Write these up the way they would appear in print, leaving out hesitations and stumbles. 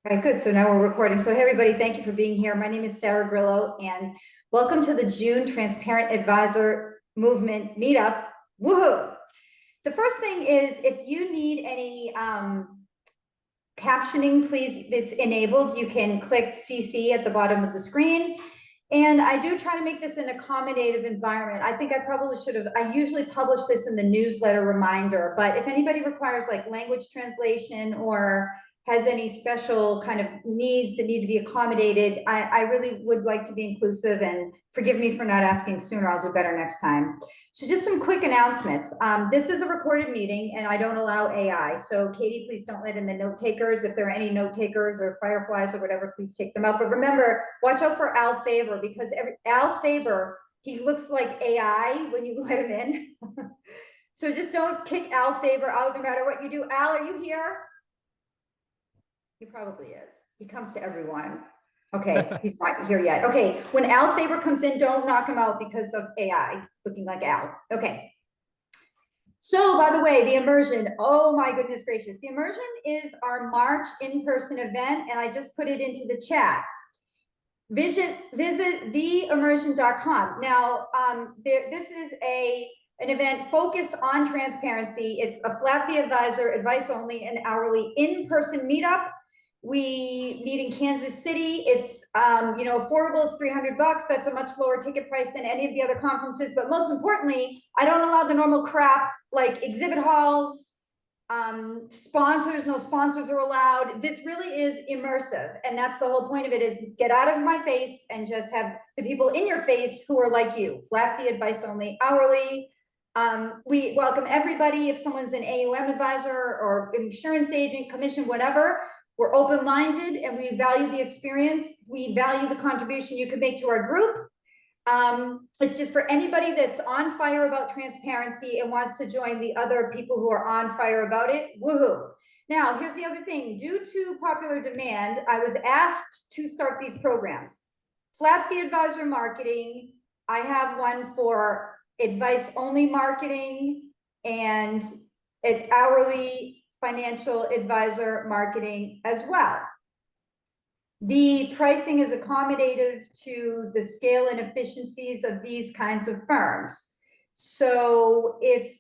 All right, good. So now we're recording. So hey, everybody, thank you for being here. My name is Sarah Grillo, and welcome to the June Transparent Advisor Movement Meetup. Woohoo! The first thing is, if you need any captioning, please, it's enabled. You can click CC at the bottom of the screen. And I do try to make this an accommodative environment. I think I probably should have, I usually publish this in the newsletter reminder, but if anybody requires like language translation or has any special kind of needs that need to be accommodated, I really would like to be inclusive, and forgive me for not asking sooner. I'll do better next time. So just some quick announcements. This is a recorded meeting and I don't allow AI. So Katie, please don't let in the note takers. If there are any note takers or fireflies or whatever, please take them out. But remember, watch out for Al Faber, because Al Faber, he looks like AI when you let him in. So just don't kick Al Faber out no matter what you do. Al, are you here? He probably is. He comes to everyone. Okay, he's not here yet. Okay, when Al Faber comes in, don't knock him out because of AI looking like Al. Okay. So, by the way, the immersion, oh my goodness gracious. The immersion is our March in-person event, and I just put it into the chat. Visit theimmersion.com. Now, this is an event focused on transparency. It's a flat fee advisor, advice only, and hourly in-person meetup. We meet in Kansas City. It's affordable. It's $300. That's a much lower ticket price than any of the other conferences. But most importantly, I don't allow the normal crap like exhibit halls, sponsors. No sponsors are allowed. This really is immersive, and that's the whole point of it, is get out of my face and just have the people in your face who are like you. Flat fee advice only, hourly. We welcome everybody. If someone's an AUM advisor or insurance agent, commission, whatever, we're open-minded and we value the experience. We value the contribution you can make to our group. It's just for anybody that's on fire about transparency and wants to join the other people who are on fire about it. Woohoo. Now, here's the other thing. Due to popular demand, I was asked to start these programs. Flat fee advisor marketing. I have one for advice only marketing and an hourly financial advisor marketing as well. The pricing is accommodative to the scale and efficiencies of these kinds of firms. So if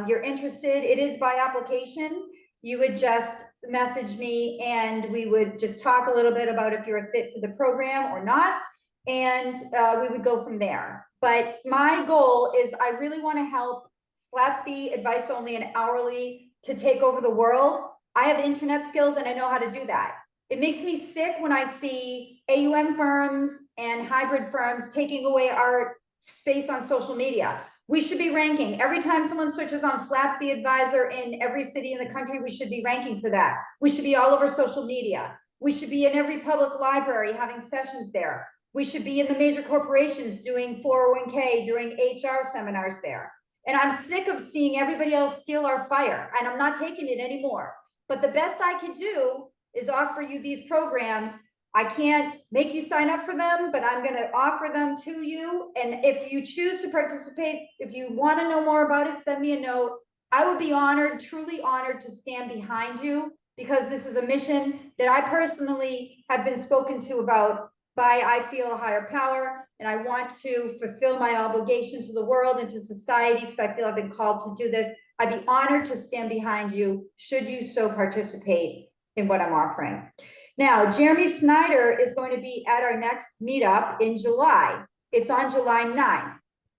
you're interested, it is by application. You would just message me and we would just talk a little bit about if you're a fit for the program or not. And we would go from there. But my goal is I really want to help flat fee advice only and hourly to take over the world. I have internet skills and I know how to do that. It makes me sick when I see AUM firms and hybrid firms taking away our space on social media. We should be ranking. Every time someone searches on flat fee advisor in every city in the country, we should be ranking for that. We should be all over social media. We should be in every public library having sessions there. We should be in the major corporations doing 401k, doing HR seminars there. And I'm sick of seeing everybody else steal our fire, and I'm not taking it anymore. But the best I can do is offer you these programs. I can't make you sign up for them, but I'm going to offer them to you. And if you choose to participate, if you want to know more about it, send me a note. I would be honored, truly honored, to stand behind you, because this is a mission that I personally have been spoken to about by, I feel, a higher power, and I want to fulfill my obligation to the world and to society, because I feel I've been called to do this. I'd be honored to stand behind you should you so participate in what I'm offering. Now, Jeremy Snyder is going to be at our next meetup in July. It's on July 9th.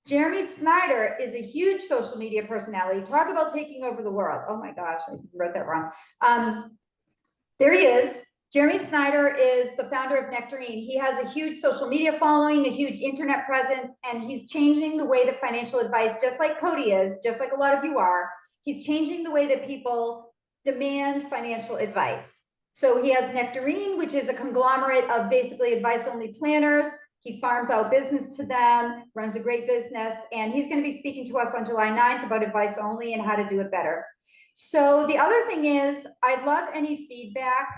Jeremy Snyder is a huge social media personality. Talk about taking over the world. Oh my gosh, I wrote that wrong. There he is. Jeremy Snyder is the founder of Nectarine. He has a huge social media following, a huge internet presence, and he's changing the way that financial advice, just like Cody is, just like a lot of you are, he's changing the way that people demand financial advice. So he has Nectarine, which is a conglomerate of basically advice-only planners. He farms out business to them, runs a great business, and he's going to be speaking to us on July 9th about advice only and how to do it better. So the other thing is, I'd love any feedback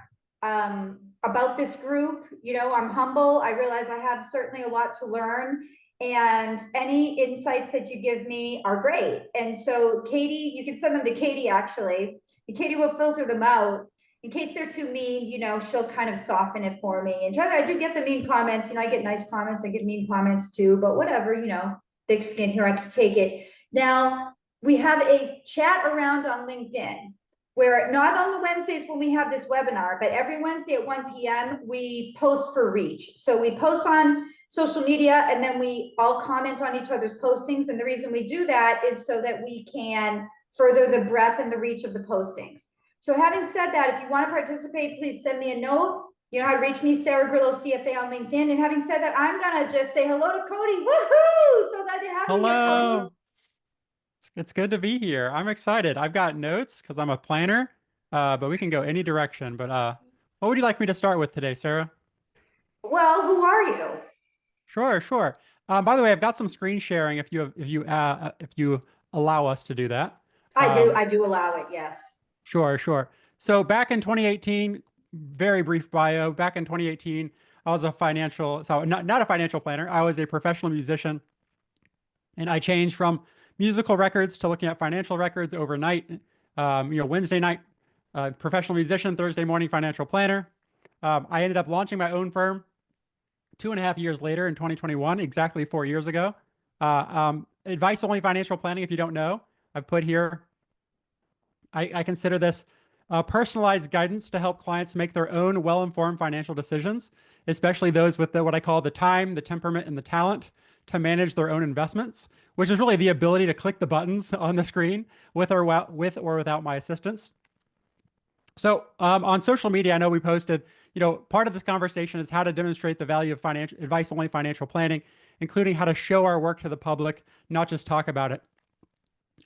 about this group. You know, I'm humble. I realize I have certainly a lot to learn, and any insights that you give me are great. And so Katie, you can send them to Katie actually. Katie will filter them out. in case they're too mean, she'll kind of soften it for me. And I do get the mean comments. I get nice comments. I get mean comments too, but whatever, thick skin here, I can take it. Now, we have a chat around on LinkedIn where not on the Wednesdays when we have this webinar, but every Wednesday at 1 p.m., we post for reach. So we post on social media and then we all comment on each other's postings. And the reason we do that is so that we can further the breadth and the reach of the postings. So having said that, if you want to participate, please send me a note. You know how to reach me, Sarah Grillo, CFA on LinkedIn. And having said that, I'm going to just say hello to Cody. Woohoo! So glad to have you here, Cody. It's good to be here. I'm excited. I've got notes because I'm a planner, but we can go any direction. But what would you like me to start with today, Sarah? Well, who are you? Sure, sure. By the way, I've got some screen sharing if you allow us to do that. I do allow it, yes. Sure, sure. So back in 2018, very brief bio. Back in 2018, I was not a financial planner. I was a professional musician, and I changed from musical records to looking at financial records overnight. Wednesday night, professional musician, Thursday morning financial planner. I ended up launching my own firm 2.5 years later in 2021, exactly 4 years ago. Advice only financial planning, if you don't know, I've put here. I consider this personalized guidance to help clients make their own well-informed financial decisions, especially those with what I call the time, the temperament, and the talent to manage their own investments, which is really the ability to click the buttons on the screen with or without my assistance. So on social media, I know we posted, part of this conversation is how to demonstrate the value of advice-only financial planning, including how to show our work to the public, not just talk about it.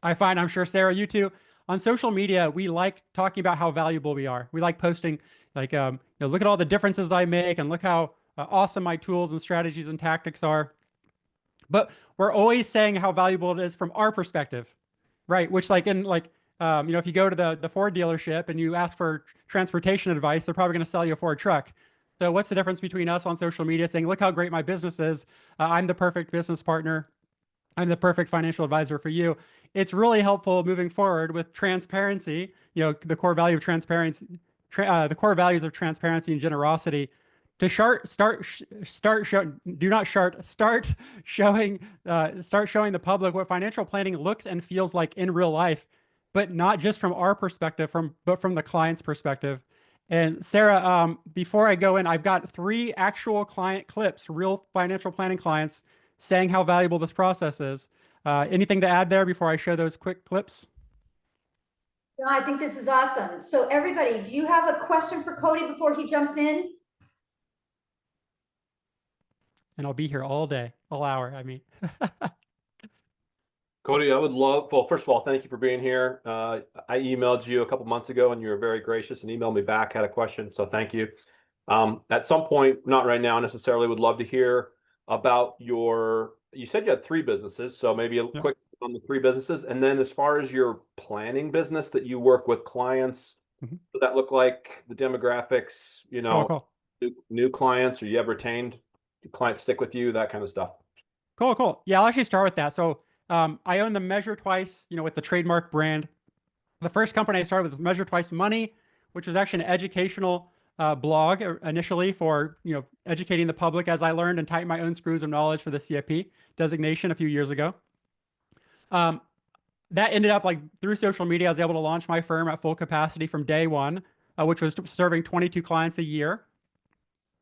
I'm sure, Sarah, you too, on social media, we like talking about how valuable we are. We like posting, look at all the differences I make and look how awesome my tools and strategies and tactics are. But we're always saying how valuable it is from our perspective, right? Which if you go to the Ford dealership and you ask for transportation advice, they're probably going to sell you a Ford truck. So what's the difference between us on social media saying, look how great my business is. I'm the perfect business partner. I'm the perfect financial advisor for you. It's really helpful moving forward with transparency, the core value of transparency, the core values of transparency and generosity to start showing the public what financial planning looks and feels like in real life, but not just from our perspective, but from the client's perspective. And Sarah, before I go in, I've got 3 actual client clips, real financial planning clients saying how valuable this process is. Anything to add there before I show those quick clips? No, I think this is awesome. So everybody, do you have a question for Cody before he jumps in? And I'll be here all day, all hour, I mean. Cody, I would love, well, first of all, thank you for being here. I emailed you a couple months ago and you were very gracious and emailed me back, had a question, so thank you. At some point, not right now necessarily, would love to hear about you said you had 3 businesses, so maybe a quick on the 3 businesses. And then as far as your planning business that you work with clients, what that look like, the demographics, Cool. New clients, or you have retained clients stick with you, that kind of stuff. Cool. Yeah, I'll actually start with that. So I own the Measure Twice, with the trademark brand. The first company I started with was Measure Twice Money, which was actually an educational blog initially for educating the public as I learned and tightened my own screws of knowledge for the CFP designation a few years ago. That ended up through social media, I was able to launch my firm at full capacity from day one, which was serving 22 clients a year.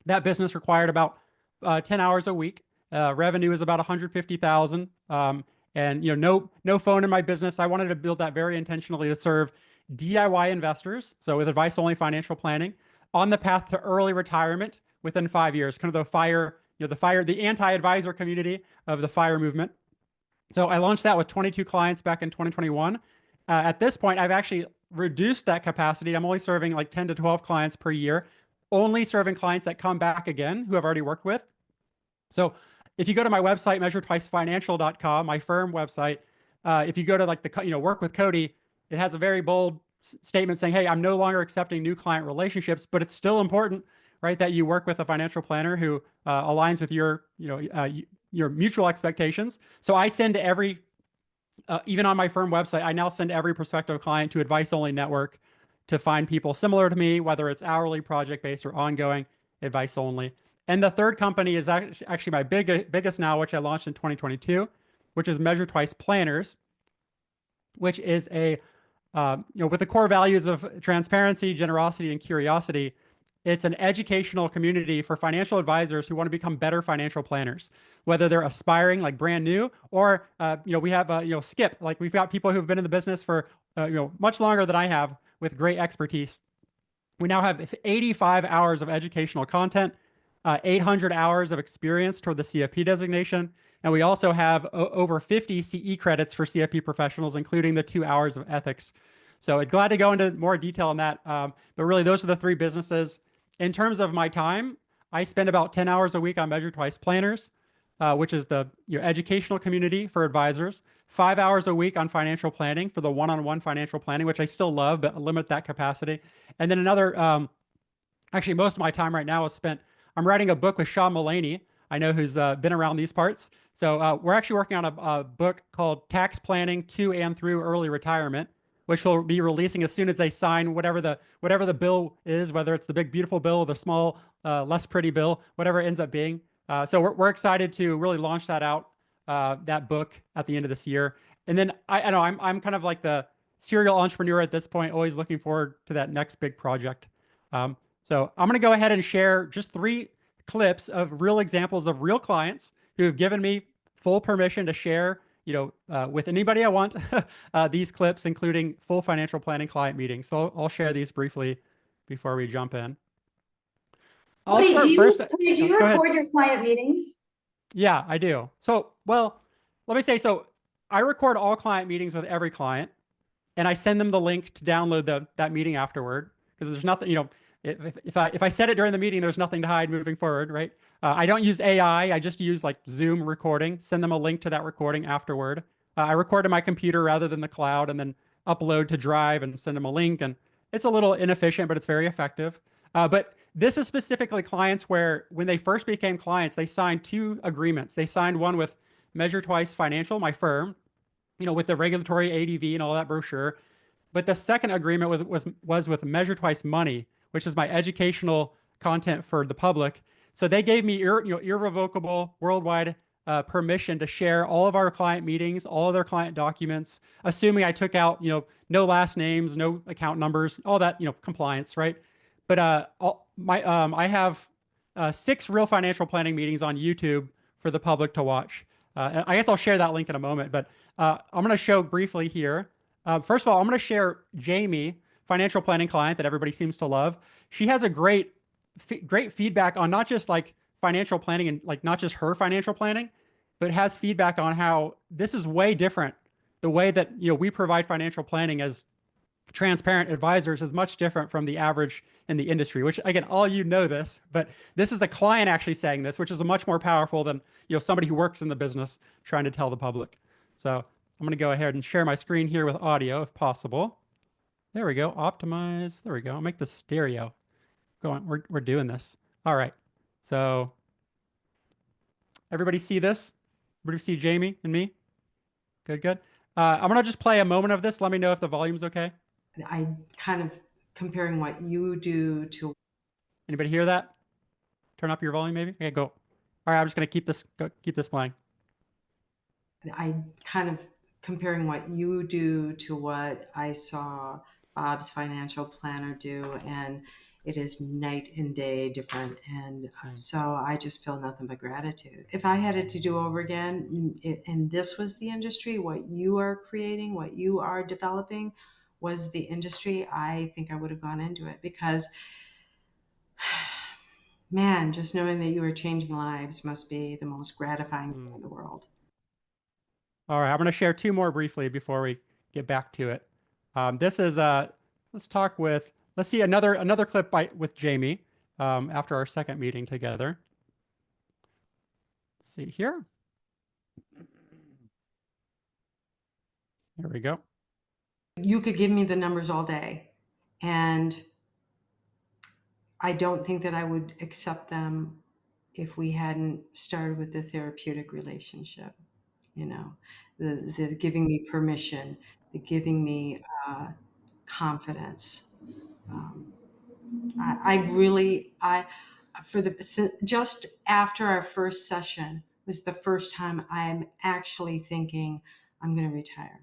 That business required about 10 hours a week. Revenue is about 150,000. And no phone in my business. I wanted to build that very intentionally to serve DIY investors. So with advice only financial planning on the path to early retirement within 5 years, kind of the anti-advisor community of the FIRE movement. So I launched that with 22 clients back in 2021. At this point, I've actually reduced that capacity. I'm only serving 10 to 12 clients per year, only serving clients that come back again who I've already worked with. So if you go to my website, measuretwicefinancial.com, my firm website, if you go to work with Cody, it has a very bold statement saying, hey, I'm no longer accepting new client relationships, but it's still important, right, that you work with a financial planner who aligns with your mutual expectations. So I send even on my firm website, I now send every prospective client to Advice Only Network to find people similar to me, whether it's hourly, project-based, or ongoing, advice only. And the third company is actually my biggest now, which I launched in 2022, which is Measure Twice Planners, which is with the core values of transparency, generosity, and curiosity. It's an educational community for financial advisors who want to become better financial planners, whether they're aspiring, like brand new, or we have Skip, like we've got people who've been in the business for much longer than I have with great expertise. We now have 85 hours of educational content, 800 hours of experience toward the CFP designation, and we also have over 50 CE credits for CFP professionals, including the 2 hours of ethics. So glad to go into more detail on that. But really, those are the three businesses. In terms of my time, I spend about 10 hours a week on Measure Twice Planners, which is the educational community for advisors. 5 hours a week on financial planning for the one-on-one financial planning, which I still love, but limit that capacity. And then another, actually, most of my time right now is spent, I'm writing a book with Sean Mullaney, I know, who's been around these parts. So we're actually working on a book called Tax Planning to and Through Early Retirement, which we'll be releasing as soon as they sign whatever the bill is, whether it's the big, beautiful bill or the small, less pretty bill, whatever it ends up being. So we're excited to really launch that out, that book at the end of this year. And then I know I'm kind of like the serial entrepreneur at this point, always looking forward to that next big project. So I'm going to go ahead and share just 3 clips of real examples of real clients who have given me full permission to share, with anybody I want, these clips, including full financial planning client meetings. So I'll share these briefly before we jump in. I'll Cody, start do first. you Go ahead. record your client meetings? Yeah, I do. So, well, let me say, so I record all client meetings with every client, and I send them the link to download that meeting afterward, because there's nothing, if I said it during the meeting, there's nothing to hide moving forward, right? I don't use AI. I just use like Zoom recording, send them a link to that recording afterward. I record on my computer rather than the cloud, and then upload to Drive and send them a link. And it's a little inefficient, but it's very effective. But this is specifically clients where when they first became clients, they signed 2 agreements. They signed one with Measure Twice Financial, my firm, with the regulatory ADV and all that brochure. But the second agreement was with Measure Twice Money, which is my educational content for the public. So they gave me irrevocable worldwide permission to share all of our client meetings, all of their client documents, assuming I took out no last names, no account numbers, all that compliance, right? But I have 6 real financial planning meetings on YouTube for the public to watch. And I guess I'll share that link in a moment, but I'm going to show briefly here. First of all, I'm going to share Jamie, financial planning client that everybody seems to love. She has a great feedback on not just like financial planning and like not just her financial planning, but has feedback on how this is way different. The way that we provide financial planning as transparent advisors is much different from the average in the industry, which again, all know this, but this is a client actually saying this, which is much more powerful than somebody who works in the business trying to tell the public. So I'm going to go ahead and share my screen here with audio if possible. There we go. Optimize. There we go. I'll make this stereo. Go on. We're doing this. All right. So everybody see this? Everybody see Jamie and me? Good, good. I'm going to just play a moment of this. Let me know if the volume's okay. I kind of comparing what you do to. Anybody hear that? Turn up your volume, maybe. Okay, go. All right, I'm just gonna keep this playing. I kind of comparing what you do to what I saw Bob's financial planner do, and it is night and day different. And so I just feel nothing but gratitude. If I had it to do over again, and this was the industry, what you are creating, what you are developing was the industry, I think I would have gone into it, because man, just knowing that you are changing lives must be the most gratifying thing in the world. All right, I'm going to share 2 more briefly before we get back to it. This is let's see another clip with Jamie after our second meeting together. Let's see here. There we go. You could give me the numbers all day, and I don't think that I would accept them if we hadn't started with the therapeutic relationship. The giving me permission, the giving me confidence. Just after our first session was the first time I'm actually thinking I'm going to retire.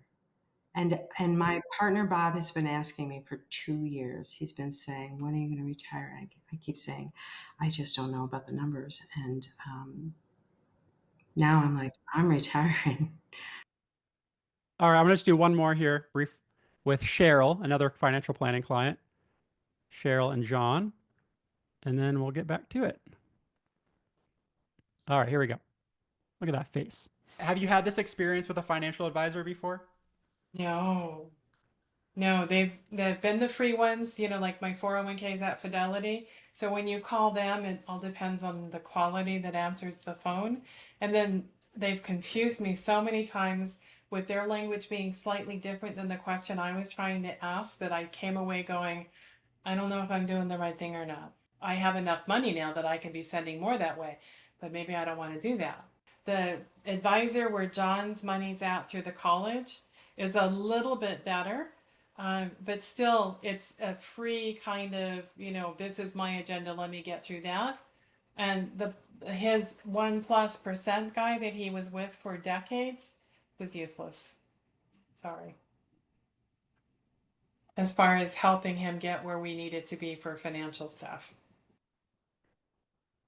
And my partner Bob has been asking me for 2 years. He's been saying, "When are you going to retire?" I keep saying, "I just don't know about the numbers." And now I'm like, I'm retiring. All right, I'm gonna just do one more here, brief, with Cheryl, another financial planning client. Cheryl and John, and then we'll get back to it. All right, here we go. Look at that face. Have you had this experience with a financial advisor before? No, no, they've been the free ones, like my 401ks at Fidelity. So when you call them, it all depends on the quality that answers the phone. And then they've confused me so many times with their language being slightly different than the question I was trying to ask that I came away going, I don't know if I'm doing the right thing or not. I have enough money now that I can be sending more that way, but maybe I don't want to do that. The advisor where John's money's at through the college is a little bit better, but still, it's a free kind of, this is my agenda, let me get through that. And his 1+% guy that he was with for decades was useless. Sorry. As far as helping him get where we needed to be for financial stuff.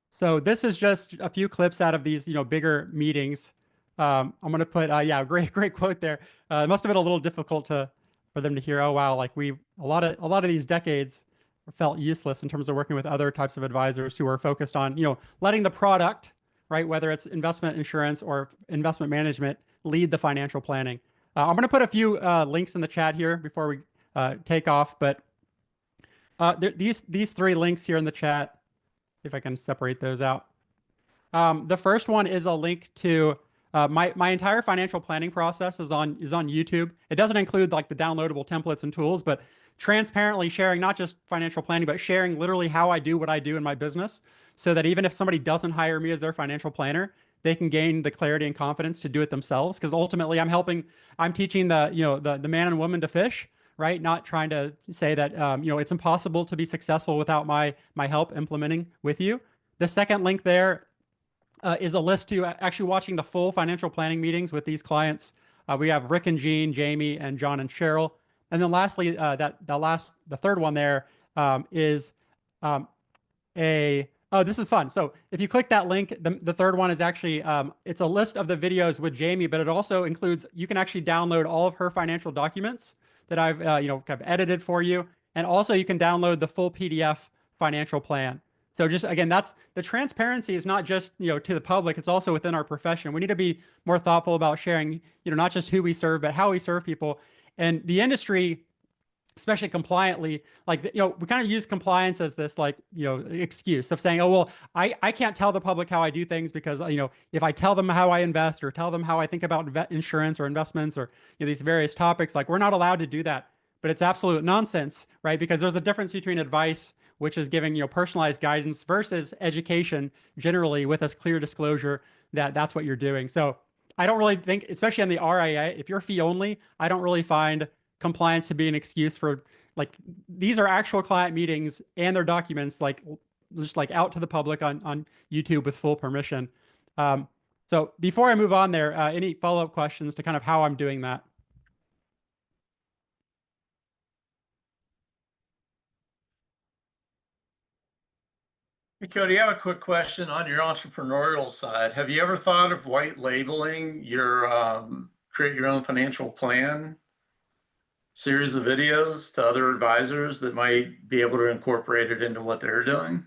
So this is just a few clips out of these, bigger meetings. I'm gonna put, yeah, great quote there. It must have been a little difficult for them to hear. Oh wow, like a lot of these decades felt useless in terms of working with other types of advisors who are focused on, letting the product, right, whether it's investment insurance or investment management, lead the financial planning. I'm gonna put a few links in the chat here before we take off, but these 3 links here in the chat. See if I can separate those out. The first one is a link to my entire financial planning process is on YouTube. It doesn't include like the downloadable templates and tools, but transparently sharing not just financial planning, but sharing literally how I do what I do in my business, so that even if somebody doesn't hire me as their financial planner, they can gain the clarity and confidence to do it themselves. Because ultimately, I'm teaching the man and woman to fish, right? Not trying to say that it's impossible to be successful without my help implementing with you. The second link there is a list to actually watching the full financial planning meetings with these clients. We have Rick and Jean, Jamie, and John and Cheryl. And then lastly, the third one there is oh, this is fun. So if you click that link, the third one is actually, it's a list of the videos with Jamie, but it also includes, you can actually download all of her financial documents that I've, kind of edited for you. And also you can download the full PDF financial plan. So just, again, that's the transparency is not just, to the public, it's also within our profession. We need to be more thoughtful about sharing, not just who we serve, but how we serve people. And the industry, especially compliantly, like, we kind of use compliance as this excuse of saying, oh, well, I can't tell the public how I do things because, if I tell them how I invest or tell them how I think about insurance or investments or these various topics, like, we're not allowed to do that. But it's absolute nonsense, right? Because there's a difference between advice, which is giving, personalized guidance, versus education generally with a clear disclosure that that's what you're doing. So I don't really think, especially on the RIA, if you're fee only, I don't really find compliance to be an excuse for, like, these are actual client meetings and their documents, like, just like out to the public on YouTube with full permission. So before I move on there, any follow-up questions to kind of how I'm doing that? Hey, Cody, I have a quick question on your entrepreneurial side. Have you ever thought of white labeling your create your own financial plan series of videos to other advisors that might be able to incorporate it into what they're doing?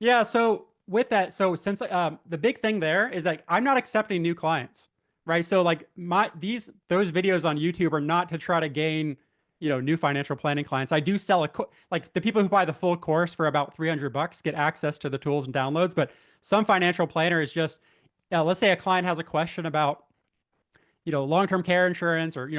Yeah, so with that, so since the big thing there is like I'm not accepting new clients, right? So like those videos on YouTube are not to try to gain, new financial planning clients. I do sell like the people who buy the full course for about $300 get access to the tools and downloads, but some financial planner is just, let's say a client has a question about, long-term care insurance or,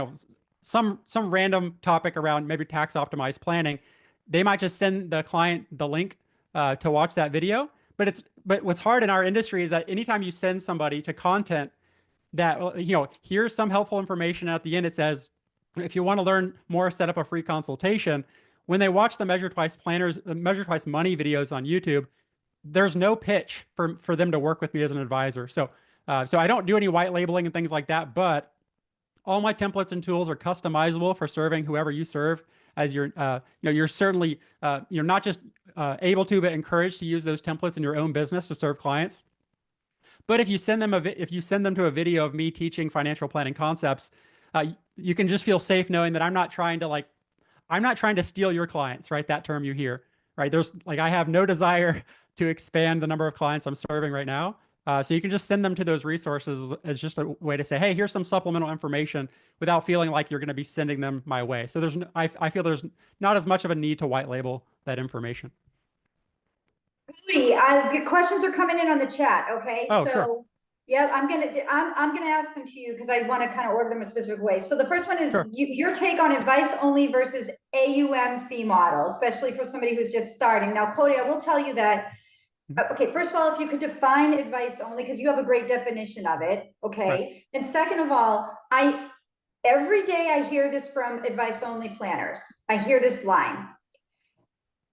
some random topic around maybe tax optimized planning. They might just send the client the link to watch that video. But what's hard in our industry is that anytime you send somebody to content that, here's some helpful information, at the end it says, if you want to learn more, set up a free consultation. when they watch the Measure Twice planners, the Measure Twice money videos on YouTube, there's no pitch for them to work with me as an advisor. So I don't do any white labeling and things like that, but all my templates and tools are customizable for serving whoever you serve. As you're certainly you're not just able to, but encouraged to use those templates in your own business to serve clients. But if you send them to a video of me teaching financial planning concepts, you can just feel safe knowing that I'm not trying to steal your clients, right? That term you hear, right? I have no desire to expand the number of clients I'm serving right now. So you can just send them to those resources as just a way to say, hey, here's some supplemental information without feeling like you're going to be sending them my way. So I feel there's not as much of a need to white label that information. Cody, the questions are coming in on the chat. Okay. Oh, so sure. yeah, I'm gonna ask them to you because I want to kind of order them a specific way. So the first one is Sure. Your take on advice only versus AUM fee model, especially for somebody who's just starting. Now, Cody, I will tell you that. Okay, first of all, if you could define advice only, because you have a great definition of it. Okay. Right. And second of all, every day I hear this from advice only planners. I hear this line.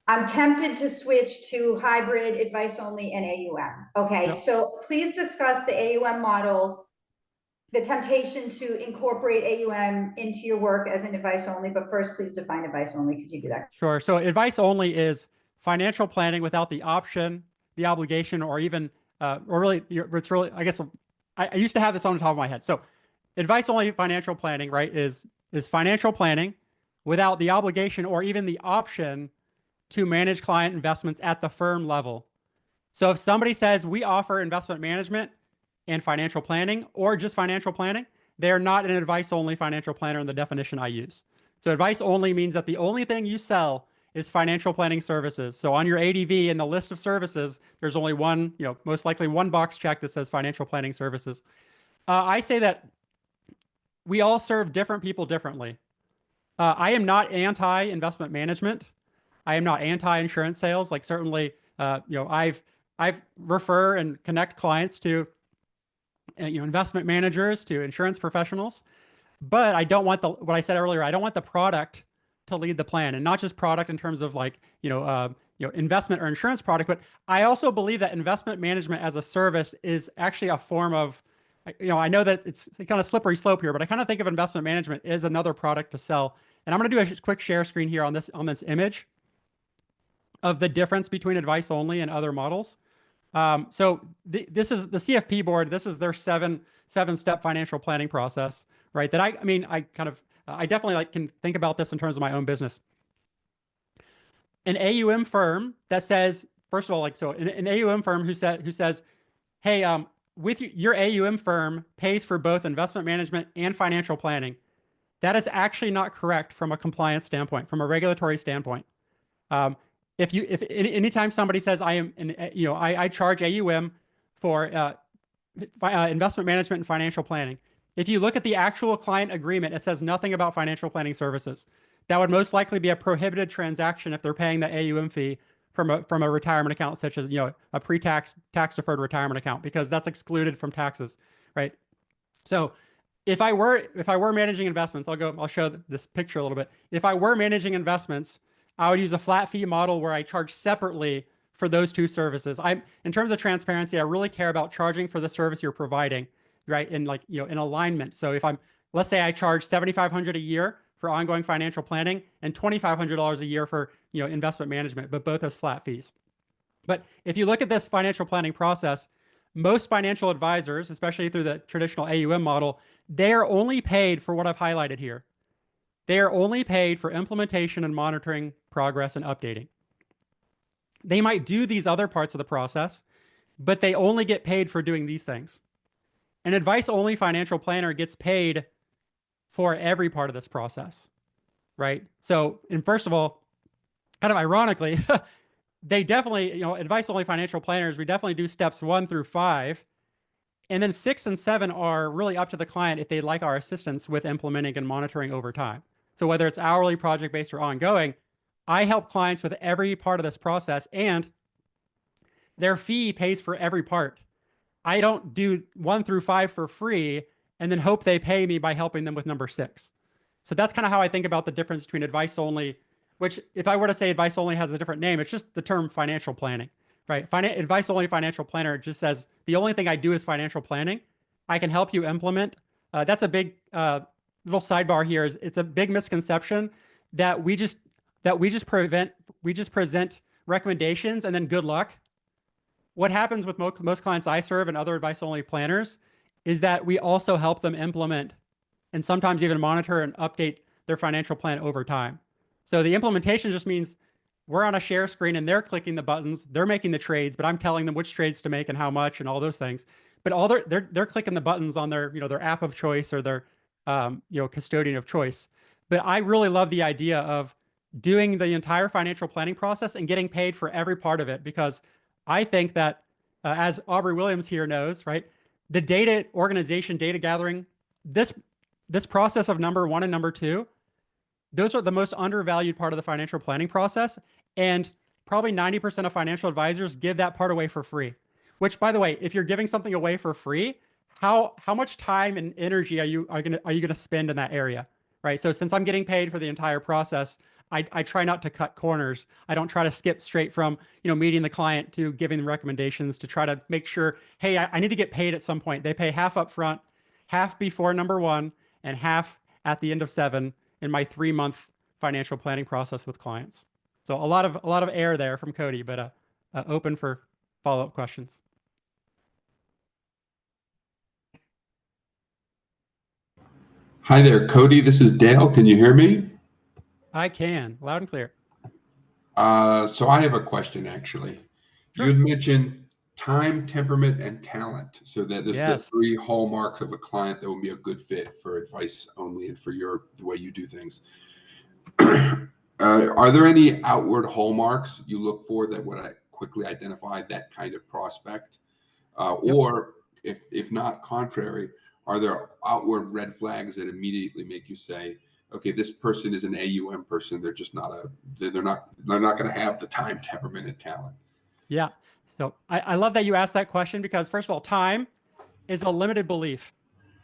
I'm tempted to switch to hybrid advice only and AUM. Okay, Yep. so please discuss the AUM model, the temptation to incorporate AUM into your work as an advice only. But first, please define advice only. Could you do that? Sure. So advice only is financial planning without the option, the obligation, or even, or really, it's really, I guess, I used to have this on the top of my head. So advice only financial planning, right, is financial planning without the obligation or even the option to manage client investments at the firm level. So if somebody says we offer investment management and financial planning or just financial planning, they are not an advice only financial planner in the definition I use. So advice only means that the only thing you sell is financial planning services. So on your ADV in the list of services, there's only one, most likely one box check that says financial planning services. I say that we all serve different people differently. I am not anti-investment management. I am not anti-insurance sales. Like certainly, I've refer and connect clients to, investment managers, to insurance professionals. But I don't want what I said earlier. I don't want the product to lead the plan, and not just product in terms of investment or insurance product. But I also believe that investment management as a service is actually a form of, I know that it's kind of slippery slope here, but I kind of think of investment management as another product to sell. And I'm going to do a quick share screen here on this image of the difference between advice only and other models. So this is the CFP board. This is their seven-step financial planning process, right? That I definitely can think about this in terms of my own business. An AUM firm that says, first of all, an AUM firm who says, hey, your AUM firm pays for both investment management and financial planning. That is actually not correct from a compliance standpoint, from a regulatory standpoint. If anytime somebody says I charge AUM for investment management and financial planning, if you look at the actual client agreement, it says nothing about financial planning services. That would most likely be a prohibited transaction if they're paying the AUM fee from a retirement account, such as a pre-tax tax deferred retirement account, because that's excluded from taxes, right? So if I were managing investments, I'll show this picture a little bit. If I were managing investments, I would use a flat fee model where I charge separately for those two services. In terms of transparency, I really care about charging for the service you're providing, right? In in alignment. So let's say I charge $7,500 a year for ongoing financial planning and $2,500 a year for investment management, but both as flat fees. But if you look at this financial planning process, most financial advisors, especially through the traditional AUM model, they are only paid for what I've highlighted here. They are only paid for implementation and monitoring progress and updating. They might do these other parts of the process, but they only get paid for doing these things. An advice-only financial planner gets paid for every part of this process, right? So, and first of all, kind of ironically, they definitely, advice-only financial planners, we definitely do steps 1 through 5. And then 6 and 7 are really up to the client if they'd like our assistance with implementing and monitoring over time. So whether it's hourly, project-based, or ongoing, I help clients with every part of this process, and their fee pays for every part. I don't do 1 through 5 for free and then hope they pay me by helping them with number 6. So that's kind of how I think about the difference between advice only which if I were to say advice only has a different name, it's just the term financial planning, right? Advice only financial planner, it just says the only thing I do is financial planning. I can help you implement. That's a big little sidebar here. Is it's a big misconception that we just present recommendations and then good luck. What happens with most clients I serve and other advice only planners is that we also help them implement and sometimes even monitor and update their financial plan over time. So the implementation just means we're on a share screen and they're clicking the buttons, they're making the trades, but I'm telling them which trades to make and how much and all those things. But all they're clicking the buttons on their, their app of choice or their custodian of choice. But I really love the idea of doing the entire financial planning process and getting paid for every part of it, because I think that as Aubrey Williams here knows, right, the data organization, data gathering, this process of number one and number two, those are the most undervalued part of the financial planning process. And probably 90% of financial advisors give that part away for free, which, by the way, if you're giving something away for free, how much time and energy are you going to spend in that area, right? So since I'm getting paid for the entire process, I try not to cut corners. I don't try to skip straight from, meeting the client to giving them recommendations, to try to make sure, hey, I need to get paid at some point. They pay half up front, half before number one, and half at the end of 7 in my 3-month financial planning process with clients. So a lot of air there from Cody, but open for follow-up questions. Hi there, Cody. This is Dale. Can you hear me? I can, loud and clear. So I have a question, actually. Sure. You had mentioned time, temperament, and talent. So that there's Yes. the 3 hallmarks of a client that would be a good fit for advice only and for the way you do things. Are there any outward hallmarks you look for that would quickly identify that kind of prospect? Yep. Or if not contrary, are there outward red flags that immediately make you say, okay, this person is an AUM person. They're just not they're not going to have the time, temperament, and talent. Yeah. So I love that you asked that question, because first of all, time is a limited belief.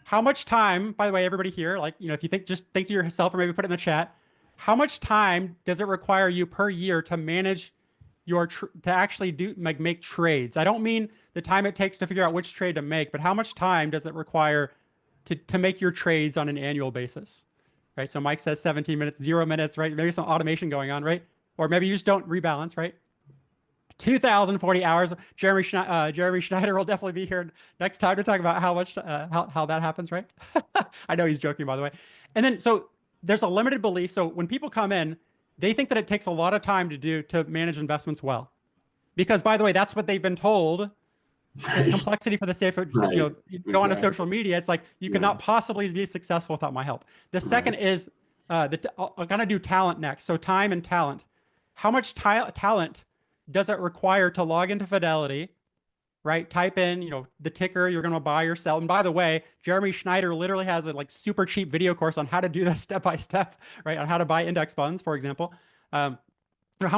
How much time, by the way, everybody here, like, if you just think to yourself, or maybe put it in the chat, how much time does it require you per year to manage to actually make trades? I don't mean the time it takes to figure out which trade to make, but how much time does it require to make your trades on an annual basis? Right. So Mike says 17 minutes, 0 minutes, right? Maybe some automation going on, right? Or maybe you just don't rebalance, right? 2,040 hours. Jeremy Schneider will definitely be here next time to talk about how much, how that happens, right? I know he's joking, by the way. And then, so there's a limited belief. So when people come in, they think that it takes a lot of time to manage investments well, because, by the way, that's what they've been told. It's complexity for the sake of, Right. you go onto Exactly. social media. It's like, you could not possibly be successful without my help. The second is, I'm going to do talent next. So time and talent. How much talent does it require to log into Fidelity, right? Type in, the ticker you're going to buy or sell. And by the way, Jeremy Schneider literally has a super cheap video course on how to do that step by step, right? On how to buy index funds, for example. How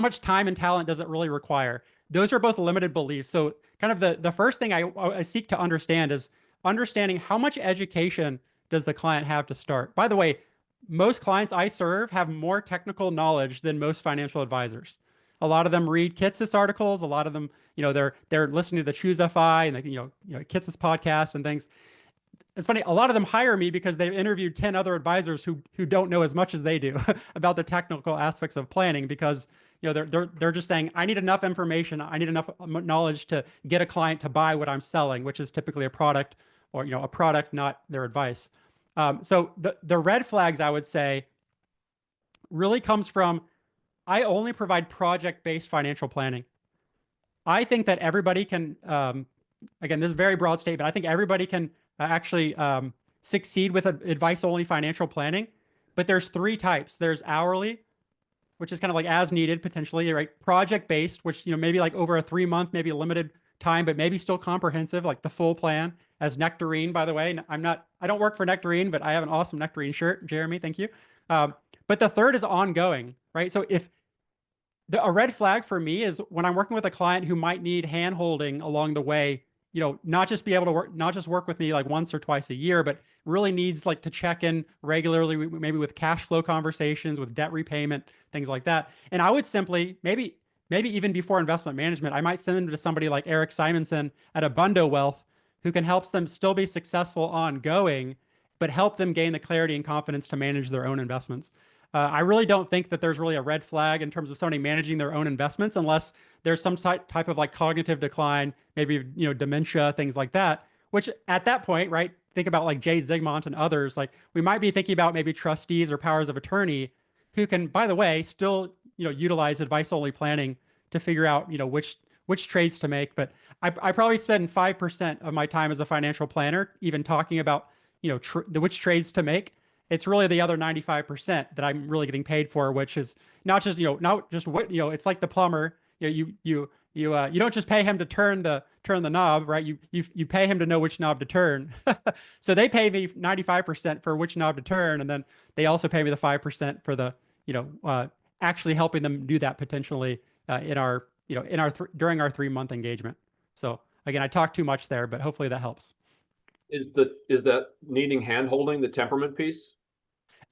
much time and talent does it really require? Those are both limited beliefs. So kind of the first thing I seek to understand is understanding how much education does the client have to start. By the way, most clients I serve have more technical knowledge than most financial advisors. A lot of them read Kitsis articles. A lot of them, they're listening to the Choose FI and Kitsis podcast and things. It's funny. A lot of them hire me because they've interviewed 10 other advisors who don't know as much as they do about the technical aspects of planning, because they're just saying, I need enough information, I need enough knowledge to get a client to buy what I'm selling, which is typically a product, or a product, not their advice. So the red flags, I would say, really comes from, I only provide project-based financial planning. I think that everybody can, again, this is a very broad statement, I think everybody can actually succeed with advice-only financial planning, but there's 3 types. There's hourly, which is kind of like as needed potentially, right? Project-based, which, maybe like over a 3-month, maybe a limited time, but maybe still comprehensive, like the full plan, as Nectarine, by the way. I don't work for Nectarine, but I have an awesome Nectarine shirt. Jeremy, thank you. But the third is ongoing, right? So if a red flag for me is when I'm working with a client who might need hand-holding along the way not just be able to work, not just work with me like once or twice a year, but really needs like to check in regularly, maybe with cash flow conversations, with debt repayment, things like that. And I would simply, maybe even before investment management, I might send them to somebody like Eric Simonson at Abundo Wealth, who can help them still be successful ongoing, but help them gain the clarity and confidence to manage their own investments. I really don't think that there's really a red flag in terms of somebody managing their own investments, unless there's some type of like cognitive decline, maybe, dementia, things like that, which at that point, right, think about like Jay Zygmunt and others, like we might be thinking about maybe trustees or powers of attorney who can, by the way, still, utilize advice only planning to figure out, which trades to make. But I probably spend 5% of my time as a financial planner, even talking about, which trades to make. It's really the other 95% that I'm really getting paid for, which is not just, not just what, it's like the plumber, you don't just pay him to turn the knob, right? You pay him to know which knob to turn. So they pay me 95% for which knob to turn, and then they also pay me the 5% for the, actually helping them do that potentially in our, during our 3-month engagement. So again, I talked too much there, but hopefully that helps. Is that needing hand holding the temperament piece?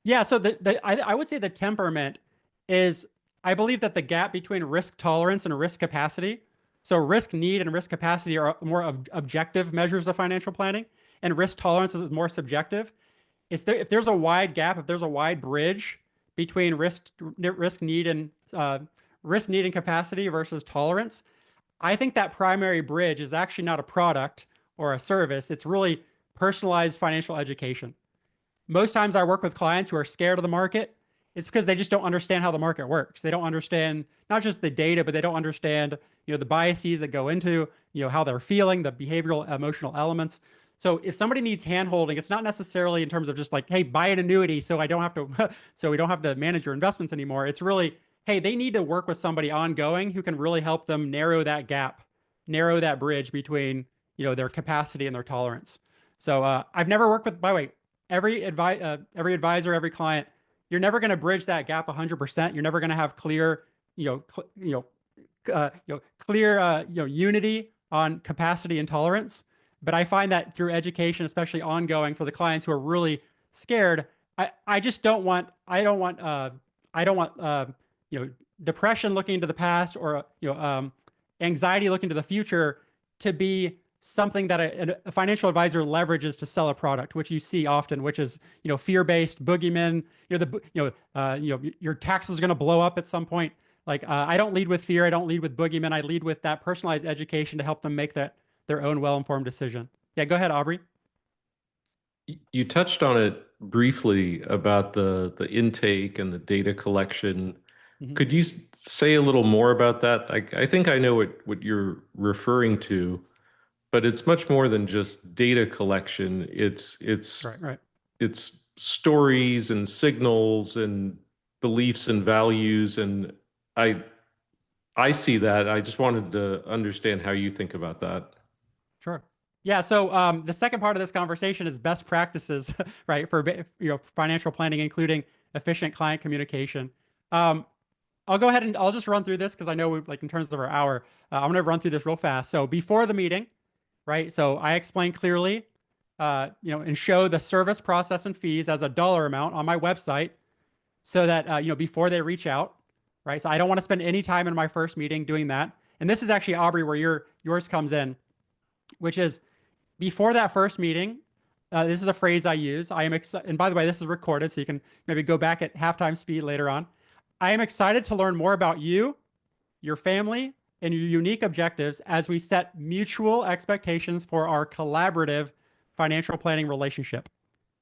Yeah, so I would say the temperament is, I believe that the gap between risk tolerance and risk capacity, so risk need and risk capacity are more objective measures of financial planning, and risk tolerance is more subjective. If there's a wide gap, if there's a wide bridge between risk need and capacity versus tolerance, I think that primary bridge is actually not a product or a service. It's really personalized financial education. Most times I work with clients who are scared of the market. It's because they just don't understand how the market works. They don't understand not just the data, but they don't understand, the biases that go into, how they're feeling, the behavioral, emotional elements. So if somebody needs handholding, it's not necessarily in terms of just like, hey, buy an annuity so I don't have to, so we don't have to manage your investments anymore. It's really, hey, they need to work with somebody ongoing who can really help them narrow that gap, narrow that bridge between, their capacity and their tolerance. So I've never worked with, by the way, every advisor, every client, you're never going to bridge that gap 100%. You're never going to have clear, clear, unity on capacity and tolerance. But I find that through education, especially ongoing for the clients who are really scared, I don't want depression looking into the past, or, anxiety looking to the future to be something that a financial advisor leverages to sell a product, which you see often, which is, fear-based boogeymen, your taxes are going to blow up at some point. Like, I don't lead with fear. I don't lead with boogeymen. I lead with that personalized education to help them make their own well-informed decision. Yeah, go ahead, Aubrey. You touched on it briefly about the intake and the data collection. Mm-hmm. Could you say a little more about that? I think I know what you're referring to, but it's much more than just data collection. It's Right. It's stories and signals and beliefs and values, and I see that. I just wanted to understand how you think about that. Sure. Yeah. So the second part of this conversation is best practices, right, for financial planning, including efficient client communication. I'll go ahead and I'll just run through this because I know like in terms of our hour, I'm going to run through this real fast. So before the meeting, right? So I explain clearly, and show the service, process, and fees as a dollar amount on my website, so that before they reach out, right? So I don't want to spend any time in my first meeting doing that. And this is actually, Aubrey, where yours comes in, which is before that first meeting. This is a phrase I use. I am excited, and by the way, this is recorded, so you can maybe go back at halftime speed later on. I am excited to learn more about you, your family, and your unique objectives as we set mutual expectations for our collaborative financial planning relationship.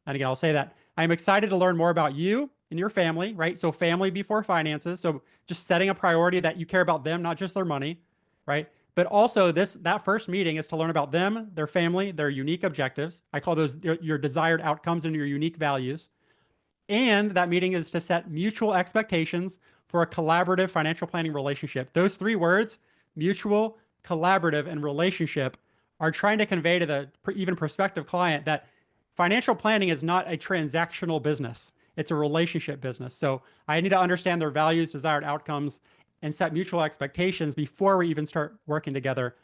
And again, I'll say that I'm excited to learn more about you and your family, right? So family before finances. So just setting a priority that you care about them, not just their money, right? But also that first meeting is to learn about them, their family, their unique objectives. I call those your desired outcomes and your unique values. And that meeting is to set mutual expectations for a collaborative financial planning relationship. Those three words, mutual, collaborative, and relationship, are trying to convey to the even prospective client that financial planning is not a transactional business. It's a relationship business. So I need to understand their values, desired outcomes, and set mutual expectations before we even start working together.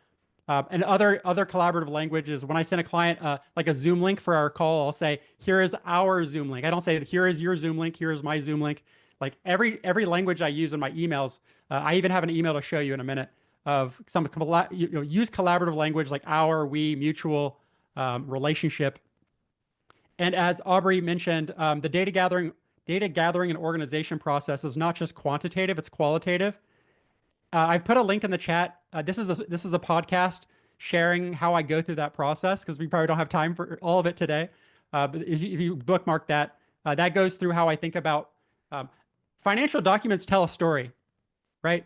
And other collaborative languages, when I send a client like a Zoom link for our call, I'll say, here is our Zoom link. I don't say, here is your Zoom link, here is my Zoom link. Like every language I use in my emails, I even have an email to show you in a minute of some use collaborative language like our, we, mutual, relationship. And as Aubrey mentioned, the data gathering and organization process is not just quantitative, it's qualitative. I've put a link in the chat. This is a podcast sharing how I go through that process because we probably don't have time for all of it today. But if you bookmark that, that goes through how I think about financial documents tell a story, right?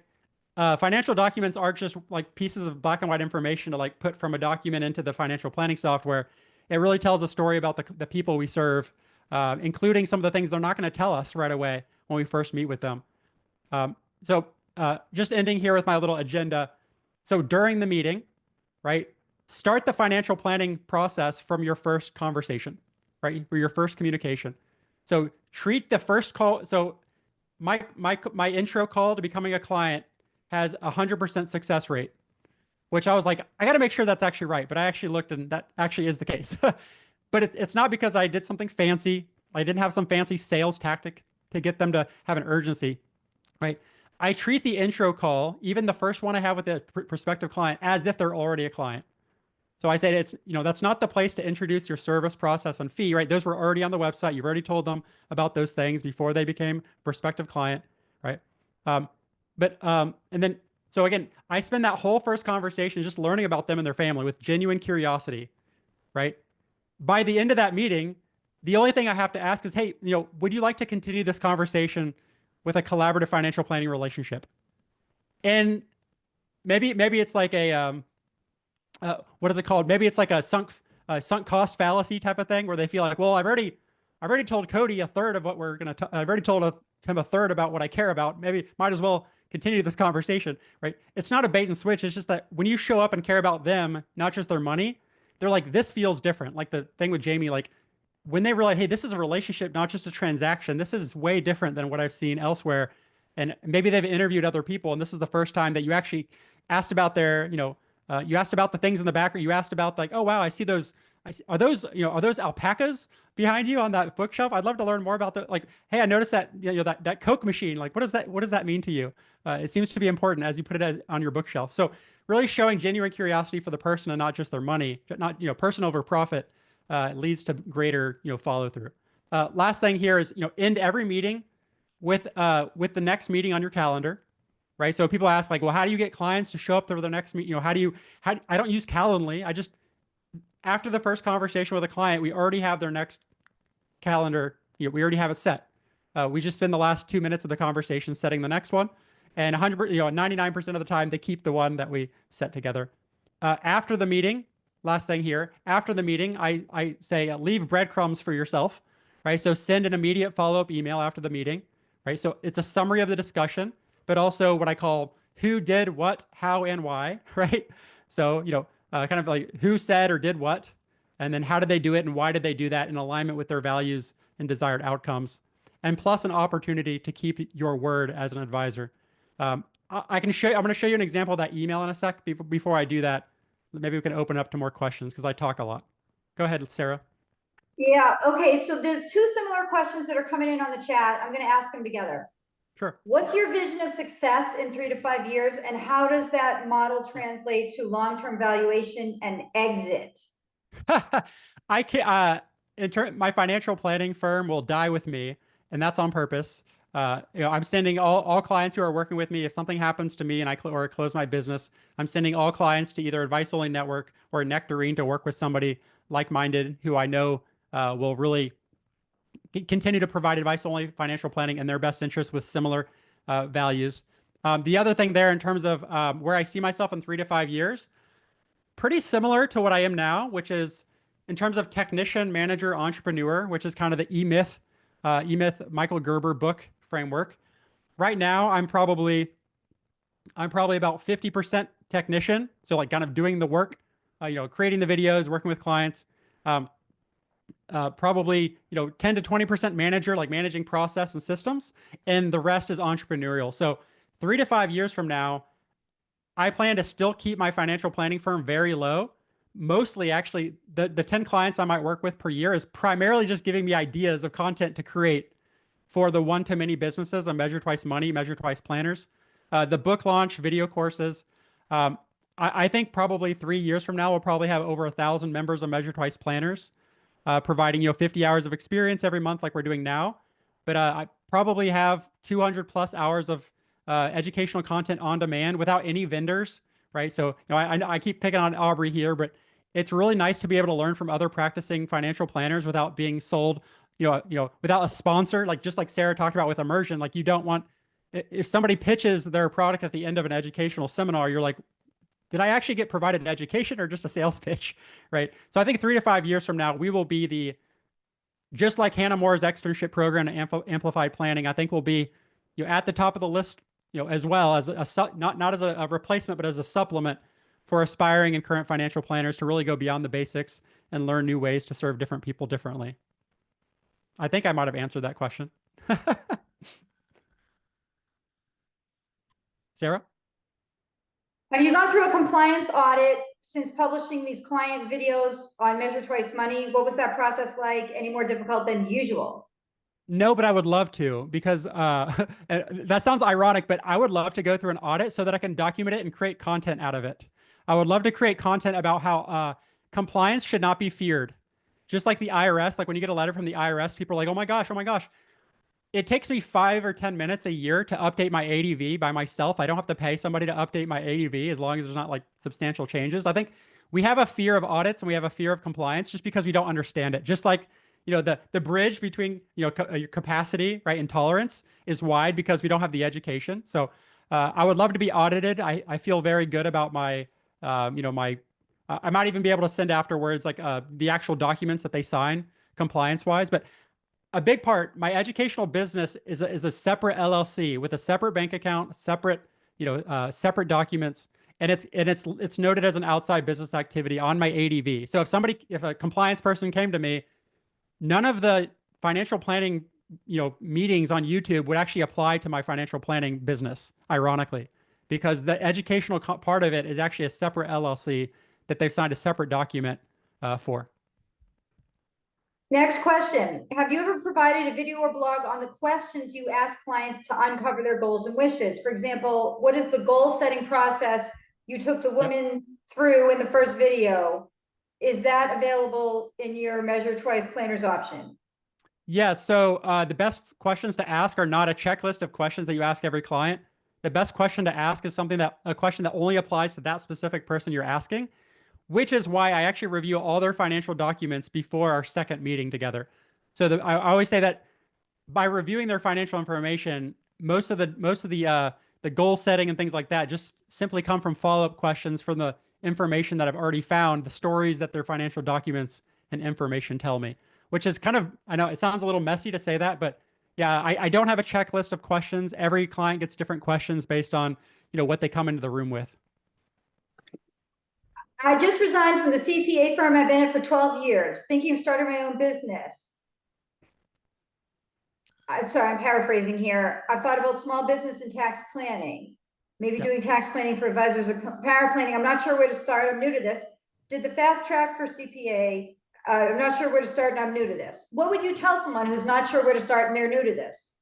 Financial documents aren't just like pieces of black and white information to like put from a document into the financial planning software. It really tells a story about the people we serve, including some of the things they're not going to tell us right away when we first meet with them. So just ending here with my little agenda. So during the meeting, right, start the financial planning process from your first conversation, right, for your first communication. So treat the first call. So my intro call to becoming a client has 100% success rate, which I was like, I got to make sure that's actually right. But I actually looked and that actually is the case. But it's not because I did something fancy. I didn't have some fancy sales tactic to get them to have an urgency, right? I treat the intro call, even the first one I have with a prospective client, as if they're already a client. So I say that's not the place to introduce your service, process, and fee, right? Those were already on the website. You've already told them about those things before they became prospective client, right? And then, so again, I spend that whole first conversation just learning about them and their family with genuine curiosity, right? By the end of that meeting, the only thing I have to ask is, hey, would you like to continue this conversation with a collaborative financial planning relationship? And maybe it's like a what is it called? Maybe it's like a sunk cost fallacy type of thing where they feel like, well, I've already told Cody a third of what we're gonna. I've already told him a third about what I care about. Maybe might as well continue this conversation, right? It's not a bait and switch. It's just that when you show up and care about them, not just their money, they're like, this feels different. Like the thing with Jamie, like when they realize, hey, this is a relationship, not just a transaction. This is way different than what I've seen elsewhere. And maybe they've interviewed other people, and this is the first time that you actually asked about their, you asked about the things in the background. You asked about like, oh wow, I see those. Are those alpacas behind you on that bookshelf? I'd love to learn more about that. Like, hey, I noticed that that Coke machine. Like, what does that mean to you? It seems to be important as you put it on your bookshelf. So really showing genuine curiosity for the person and not just their money, not person over profit, leads to greater follow through. Last thing here is end every meeting with the next meeting on your calendar. Right. So people ask like, well, how do you get clients to show up for the next meeting? I don't use Calendly. I just, after the first conversation with a client, we already have their next calendar. We already have it set. We just spend the last 2 minutes of the conversation setting the next one. And 99% of the time they keep the one that we set together. After the meeting, last thing here, after the meeting, I say, leave breadcrumbs for yourself, right? So send an immediate follow-up email after the meeting, right? So it's a summary of the discussion, but also what I call who did what, how, and why, right? So, kind of like who said or did what, and then how did they do it and why did they do that in alignment with their values and desired outcomes, and plus an opportunity to keep your word as an advisor. I'm going to show you an example of that email in a sec. Before I do that, maybe we can open up to more questions because I talk a lot. Go ahead, Sarah. Yeah, okay, so there's two similar questions that are coming in on the chat. I'm going to ask them together. Sure. What's your vision of success in 3 to 5 years, and how does that model translate to long-term valuation and exit? I can my financial planning firm will die with me, and that's on purpose. I'm sending all clients who are working with me. If something happens to me and I close my business, I'm sending all clients to either Advice Only Network or Nectarine to work with somebody like-minded who I know will really continue to provide advice-only financial planning in their best interest with similar values. The other thing there in terms of where I see myself in 3 to 5 years, pretty similar to what I am now, which is in terms of technician, manager, entrepreneur, which is kind of the E-Myth Michael Gerber book framework. Right now, I'm probably about 50% technician, so like kind of doing the work, creating the videos, working with clients. Probably 10 to 20% manager, like managing process and systems, and the rest is entrepreneurial. So 3 to 5 years from now, I plan to still keep my financial planning firm very low. Mostly, actually, the 10 clients I might work with per year is primarily just giving me ideas of content to create for the one-to-many businesses on Measure Twice Money, Measure Twice Planners. The book launch, video courses. Um, I think probably 3 years from now, we'll probably have over 1,000 members of Measure Twice Planners, providing 50 hours of experience every month like we're doing now. But I probably have 200 plus hours of educational content on demand without any vendors, right? So I keep picking on Aubrey here, but it's really nice to be able to learn from other practicing financial planners without being sold, without a sponsor, like just like Sarah talked about with immersion. Like you don't want, if somebody pitches their product at the end of an educational seminar, you're like, did I actually get provided an education or just a sales pitch, right? So I think 3 to 5 years from now, we will be just like Hannah Moore's externship program and Amplified Planning. I think we'll be, at the top of the list, as well as not as a replacement, but as a supplement for aspiring and current financial planners to really go beyond the basics and learn new ways to serve different people differently. I think I might have answered that question. Sarah? Have you gone through a compliance audit since publishing these client videos on Measure Twice Money? What was that process like? Any more difficult than usual? No, but I would love to, because that sounds ironic, but I would love to go through an audit so that I can document it and create content out of it. I would love to create content about how compliance should not be feared. Just like the IRS, like when you get a letter from the IRS, people are like, oh my gosh, oh my gosh. It takes me 5 or 10 minutes a year to update my ADV by myself. I don't have to pay somebody to update my ADV as long as there's not like substantial changes. I think we have a fear of audits and we have a fear of compliance just because we don't understand it. Just like, the bridge between, your capacity, right, and tolerance is wide because we don't have the education. So I would love to be audited. I feel very good about my, I might even be able to send afterwards like the actual documents that they sign compliance wise. But a big part, my educational business is a separate LLC with a separate bank account, separate, separate documents, and it's noted as an outside business activity on my ADV. So if a compliance person came to me, none of the financial planning, meetings on YouTube would actually apply to my financial planning business, ironically, because the educational part of it is actually a separate LLC that they've signed a separate document for. Next question. Have you ever provided a video or blog on the questions you ask clients to uncover their goals and wishes? For example, what is the goal setting process you took the women through in the first video? Is that available in your Measure Twice Planners option? Yeah, so the best questions to ask are not a checklist of questions that you ask every client. The best question to ask is a question that only applies to that specific person you're asking, which is why I actually review all their financial documents before our second meeting together. So I always say that by reviewing their financial information, most of the goal setting and things like that just simply come from follow-up questions from the information that I've already found, the stories that their financial documents and information tell me, which is kind of, I know it sounds a little messy to say that, but yeah, I don't have a checklist of questions. Every client gets different questions based on, what they come into the room with. I just resigned from the CPA firm I've been at for 12 years, thinking of starting my own business. Sorry, I'm paraphrasing here. I've thought about small business and tax planning, maybe doing tax planning for advisors or power planning. I'm not sure where to start. I'm new to this. Did the fast track for CPA. I'm not sure where to start and I'm new to this. What would you tell someone who's not sure where to start and they're new to this?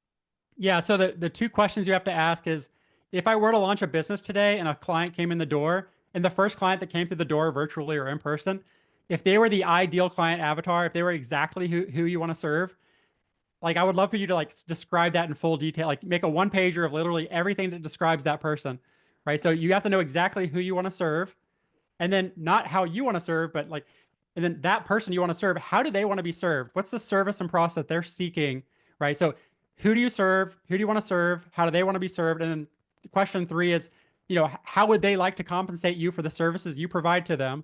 Yeah, so the two questions you have to ask is, if I were to launch a business today and a client came in the door, and the first client that came through the door virtually or in person, if they were the ideal client avatar, if they were exactly who you want to serve, like I would love for you to like describe that in full detail, like make a one pager of literally everything that describes that person, right? So you have to know exactly who you want to serve, and then not how you want to serve, but like, and then that person you want to serve, how do they want to be served? What's the service and process they're seeking, right? So who do you serve? Who do you want to serve? How do they want to be served? And then question 3 is, how would they like to compensate you for the services you provide to them?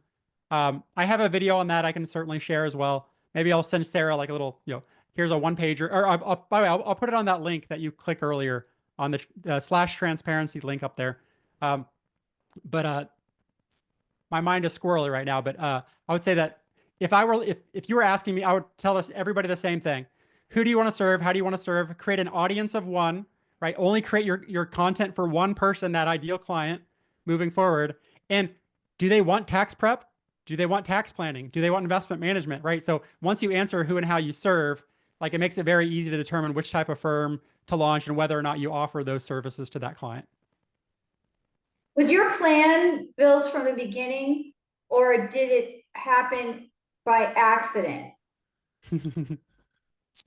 I have a video on that I can certainly share as well. Maybe I'll send Sarah like a little, here's a one pager, or I'll put it on that link that you click earlier on the / transparency link up there. But my mind is squirrely right now, but I would say that if you were asking me, I would tell everybody the same thing. Who do you want to serve? How do you want to serve? Create an audience of one, right? Only create your content for one person, that ideal client. moving forward. And do they want tax prep? Do they want tax planning? Do they want investment management, right? So once you answer who and how you serve, like it makes it very easy to determine which type of firm to launch and whether or not you offer those services to that client. Was your plan built from the beginning, or did it happen by accident?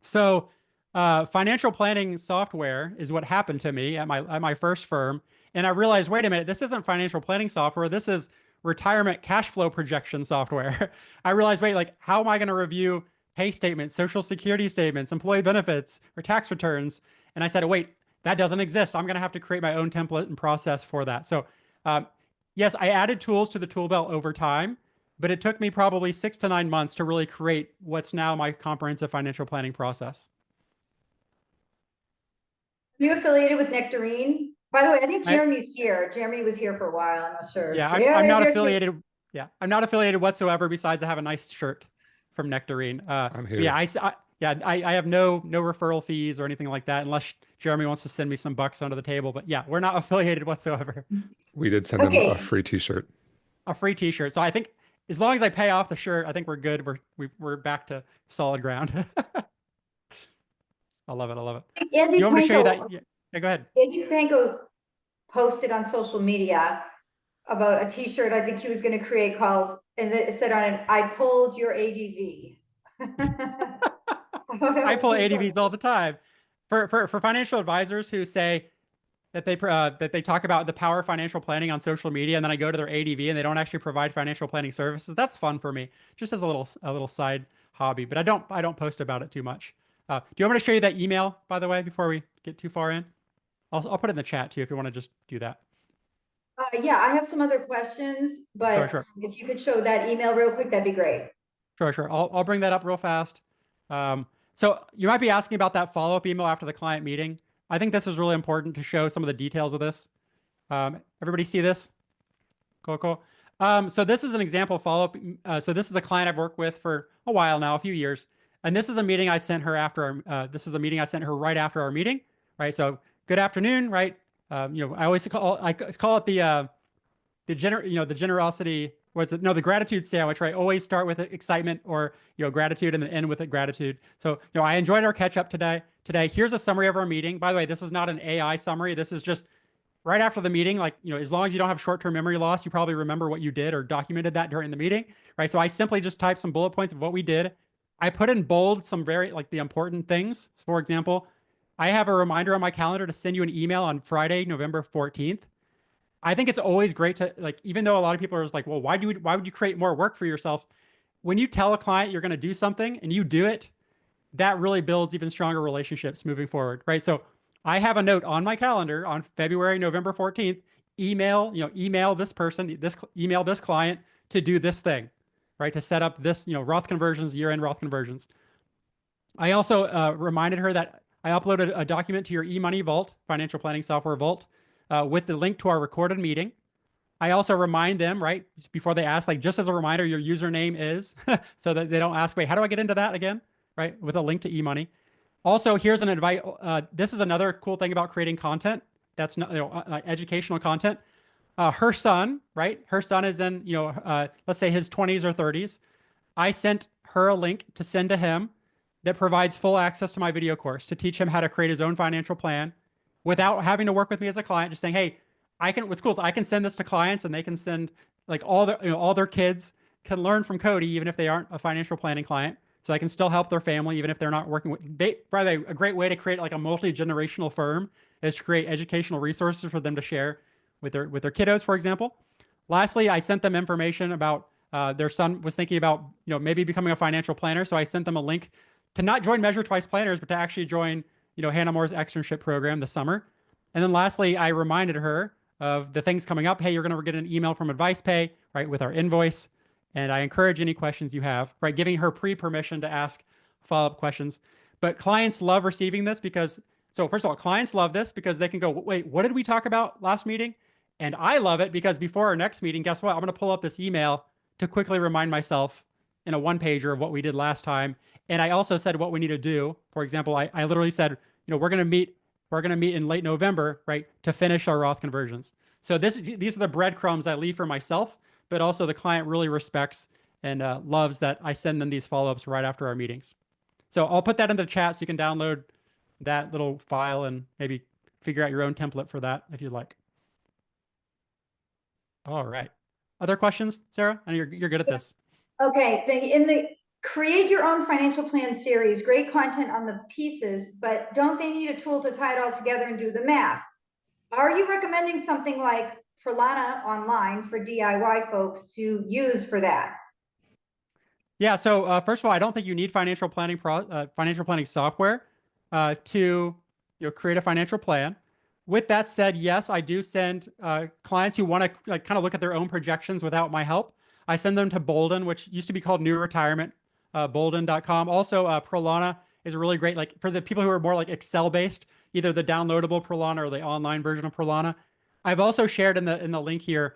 So financial planning software is what happened to me at my first firm. And I realized, wait a minute, this isn't financial planning software. This is retirement cash flow projection software. I realized, wait, like, how am I going to review pay statements, social security statements, employee benefits, or tax returns? And I said, oh, wait, that doesn't exist. I'm going to have to create my own template and process for that. So yes, I added tools to the tool belt over time, but it took me probably 6 to 9 months to really create what's now my comprehensive financial planning process. Are you affiliated with Nectarine? By the way, I think I- Jeremy's here. Jeremy was here for a while. I'm not sure. Yeah, I'm not there's- affiliated. Yeah, I'm not affiliated whatsoever. Besides, I have a nice shirt from Nectarine. I'm here. Yeah, I have no referral fees or anything like that, unless Jeremy wants to send me some bucks under the table. But yeah, we're not affiliated whatsoever. We did send them Okay. a free T-shirt. A free T-shirt. So I think as long as I pay off the shirt, I think we're good. We're back to solid ground. I love it. I love it. Andy You want me to show you that? Panko- Yeah, go ahead. Andy Panko posted on social media about a T-shirt I think he was going to create called, and it said on it, "I pulled your ADV." I pull ADVs all the time. For financial advisors who say that they talk about the power of financial planning on social media, and then I go to their ADV and they don't actually provide financial planning services. That's fun for me, just as a little side hobby. But I don't post about it too much. Do you want me to show you that email, by the way, before we get too far in? I'll put it in the chat too if you want to just do that. Yeah, I have some other questions, but Sure. if you could show that email real quick, that'd be great. Sure. I'll bring that up real fast. So you might be asking about that follow-up email after the client meeting. I think this is really important to show some of the details of this. Everybody see this? Cool. So this is an example follow-up. So this is a client I've worked with for a while now, a few years. And this is a meeting I sent her after this is a meeting I sent her right after our meeting, right? So good afternoon, right? I always call it the generosity. The gratitude sandwich, right? Always start with excitement or, gratitude and then end with gratitude. So, I enjoyed our catch up today. Here's a summary of our meeting. By the way, this is not an AI summary. This is just right after the meeting. Like, as long as you don't have short-term memory loss, you probably remember what you did or documented that during the meeting, right? So I simply just typed some bullet points of what we did. I put in bold some the important things. For example, I have a reminder on my calendar to send you an email on Friday, November 14th. I think it's always great to, even though a lot of people are like, well, why would you create more work for yourself? When you tell a client you're going to do something and you do it, that really builds even stronger relationships moving forward, right? So I have a note on my calendar on November 14th, email this person, email this client to do this thing, right? To set up this, Roth conversions, year-end Roth conversions. I also reminded her that I uploaded a document to your eMoney Vault, financial planning software vault, with the link to our recorded meeting. I also remind them, right, before they ask, just as a reminder, your username is, so that they don't ask, wait, how do I get into that again, right, with a link to eMoney. Also, here's an advice. This is another cool thing about creating content that's not, educational content. Her son, right, her son is in, let's say his 20s or 30s. I sent her a link to send to him that provides full access to my video course to teach him how to create his own financial plan without having to work with me as a client, just saying, hey, what's cool is I can send this to clients and they can send all their kids can learn from Cody, even if they aren't a financial planning client. So I can still help their family, even if they're not working with, by the way, a great way to create a multi-generational firm is to create educational resources for them to share with their kiddos, for example. Lastly, I sent them information about their son was thinking about, maybe becoming a financial planner. So I sent them a link to not join Measure Twice Planners, but to actually join, Hannah Moore's externship program this summer. And then lastly, I reminded her of the things coming up. Hey, you're going to get an email from AdvicePay, right, with our invoice. And I encourage any questions you have, right, giving her pre-permission to ask follow-up questions. But clients love receiving this so first of all, clients love this because they can go, wait, what did we talk about last meeting? And I love it because before our next meeting, guess what? I'm going to pull up this email to quickly remind myself in a one-pager of what we did last time. And I also said what we need to do. For example, I literally said, we're going to meet in late November, right, to finish our Roth conversions. So these are the breadcrumbs I leave for myself, but also the client really respects and loves that I send them these follow-ups right after our meetings. So I'll put that in the chat so you can download that little file and maybe figure out your own template for that if you'd like. All right. Other questions, Sarah? I know you're good at this. Okay, so in the create your own financial plan series, great content on the pieces, but don't they need a tool to tie it all together and do the math? Are you recommending something like Prolana Online for DIY folks to use for that? Yeah. So first of all, I don't think you need financial planning software to create a financial plan. With that said, yes, I do send clients who want to kind of look at their own projections without my help. I send them to Bolden, which used to be called New Retirement, bolden.com. Also, Prolana is a really great, like for the people who are more like Excel based, either the downloadable Prolana or the online version of Prolana. I've also shared in the link here.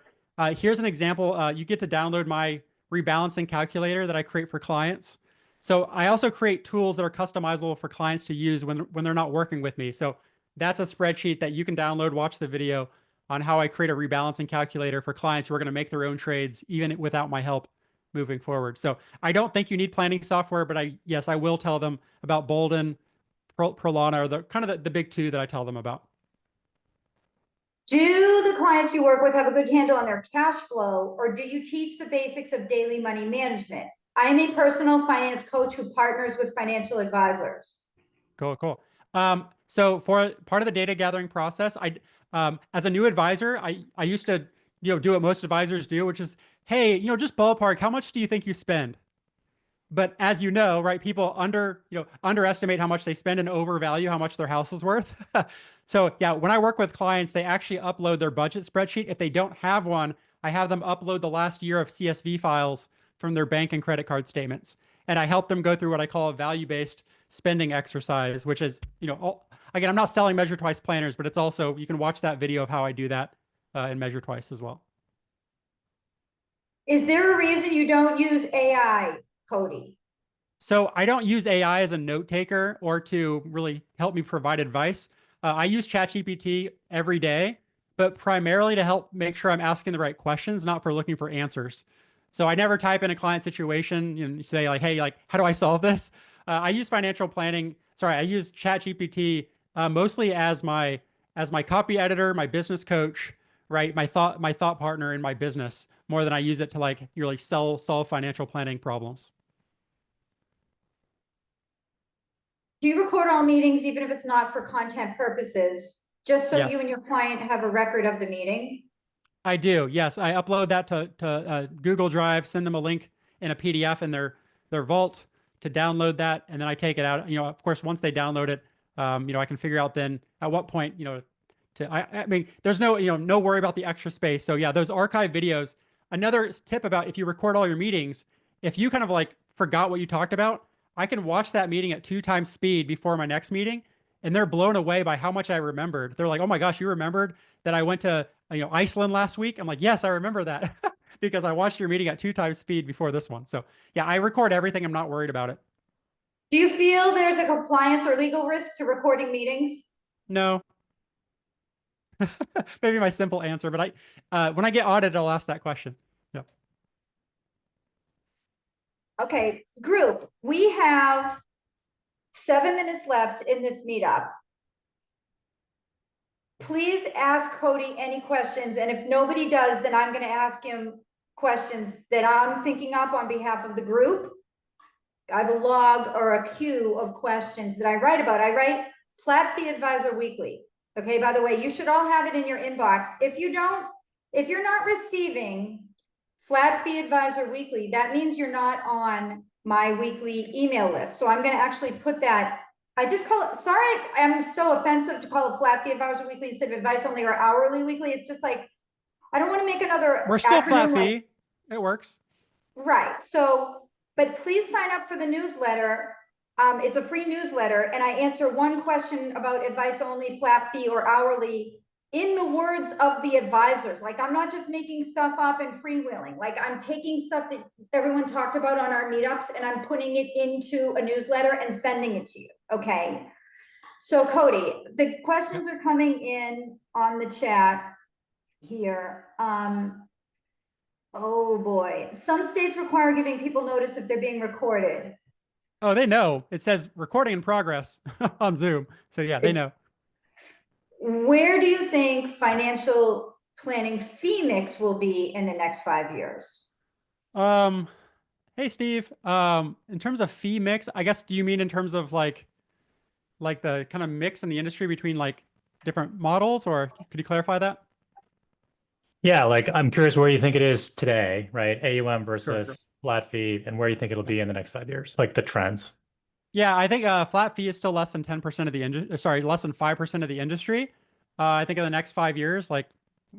Here's an example. You get to download my rebalancing calculator that I create for clients. So I also create tools that are customizable for clients to use when they're not working with me. So that's a spreadsheet that you can download, watch the video on how I create a rebalancing calculator for clients who are going to make their own trades even without my help moving forward. So I don't think you need planning software, but yes, I will tell them about Bolden, Prolana, or the kind of the big two that I tell them about. Do the clients you work with have a good handle on their cash flow, or do you teach the basics of daily money management? I am a personal finance coach who partners with financial advisors. Cool. So for part of the data gathering process, as a new advisor, I used to do what most advisors do, which is, hey, just ballpark, how much do you think you spend? But as you know, right, people underestimate how much they spend and overvalue how much their house is worth. So yeah, when I work with clients, they actually upload their budget spreadsheet. If they don't have one, I have them upload the last year of CSV files from their bank and credit card statements. And I help them go through what I call a value-based spending exercise, which is, again, I'm not selling Measure Twice planners, but it's also, you can watch that video of how I do that in Measure Twice as well. Is there a reason you don't use AI, Cody? So I don't use AI as a note taker or to really help me provide advice. I use ChatGPT every day, but primarily to help make sure I'm asking the right questions, not for looking for answers. So I never type in a client situation and say like, hey, like, how do I solve this? I use I use ChatGPT mostly as my copy editor, my business coach, right? My thought partner in my business, more than I use it to like really solve financial planning problems. Do you record all meetings, even if it's not for content purposes, just so Yes. you and your client have a record of the meeting? I do. Yes, I upload that to Google Drive, send them a link in a PDF in their Vault to download that, and then I take it out. Of course, once they download it, I can figure out then at what point, I mean, there's no worry about the extra space. So yeah, those archive videos. Another tip about if you record all your meetings, if you kind of like forgot what you talked about, I can watch that meeting at 2 times speed before my next meeting, and they're blown away by how much I remembered. They're like, "Oh my gosh, you remembered that I went to Iceland last week?" I'm like, "Yes, I remember that," because I watched your meeting at 2 times speed before this one. So yeah, I record everything. I'm not worried about it. Do you feel there's a compliance or legal risk to recording meetings? No. Maybe my simple answer, but when I get audited, I'll ask that question. Yeah. Okay, group, we have 7 minutes left in this meetup. Please ask Cody any questions, and if nobody does, then I'm going to ask him questions that I'm thinking up on behalf of the group. I have a log or a queue of questions that I write about. I write Flat Fee Advisor Weekly. Okay, by the way, you should all have it in your inbox. If you're not receiving Flat Fee Advisor Weekly, that means you're not on my weekly email list. So I'm going to actually put that. I just call it, sorry, I'm so offensive to call it Flat Fee Advisor Weekly instead of advice only or hourly weekly. It's just like, I don't want to make another. We're still flat fee. Like, it works. Right. So, but please sign up for the newsletter. It's a free newsletter, and I answer one question about advice only, flat fee, or hourly in the words of the advisors. Like, I'm not just making stuff up and freewheeling. Like, I'm taking stuff that everyone talked about on our meetups and I'm putting it into a newsletter and sending it to you. Okay. So Cody, the questions are coming in on the chat. here. Oh boy, some states require giving people notice if they're being recorded. Oh, they know. It says recording in progress on Zoom. So yeah, they know. Where do you think financial planning fee mix will be in the next 5 years? Hey Steve. In terms of fee mix, I guess, do you mean in terms of like the kind of mix in the industry between like different models, or could you clarify that? Yeah, like I'm curious where you think it is today, right? AUM Sure. versus flat fee, and where you think it'll be in the next 5 years, like the trends. Yeah, I think flat fee is still less than 10% of the industry. Sorry, less than 5% of the industry. I think in the next 5 years, like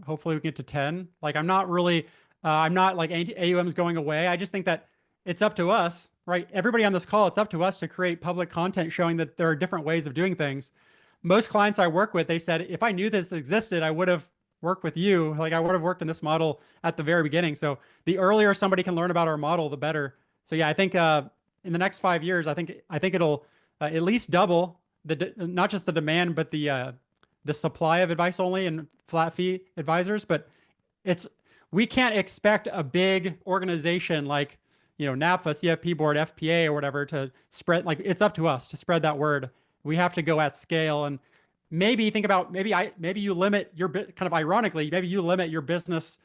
hopefully we can get to 10. Like I'm not like AUM's going away. I just think that it's up to us, right? Everybody on this call, it's up to us to create public content showing that there are different ways of doing things. Most clients I work with, they said, if I knew this existed, I would have worked with you. Like I would have worked in this model at the very beginning. So the earlier somebody can learn about our model, the better. So yeah, I think in the next 5 years, I think it'll at least double not just the demand, but the supply of advice only and flat fee advisors. But it's we can't expect a big organization like NAPFA, CFP board, FPA, or whatever to spread. Like it's up to us to spread that word. We have to go at scale, and maybe think about maybe you limit your kind of ironically, maybe you limit your business,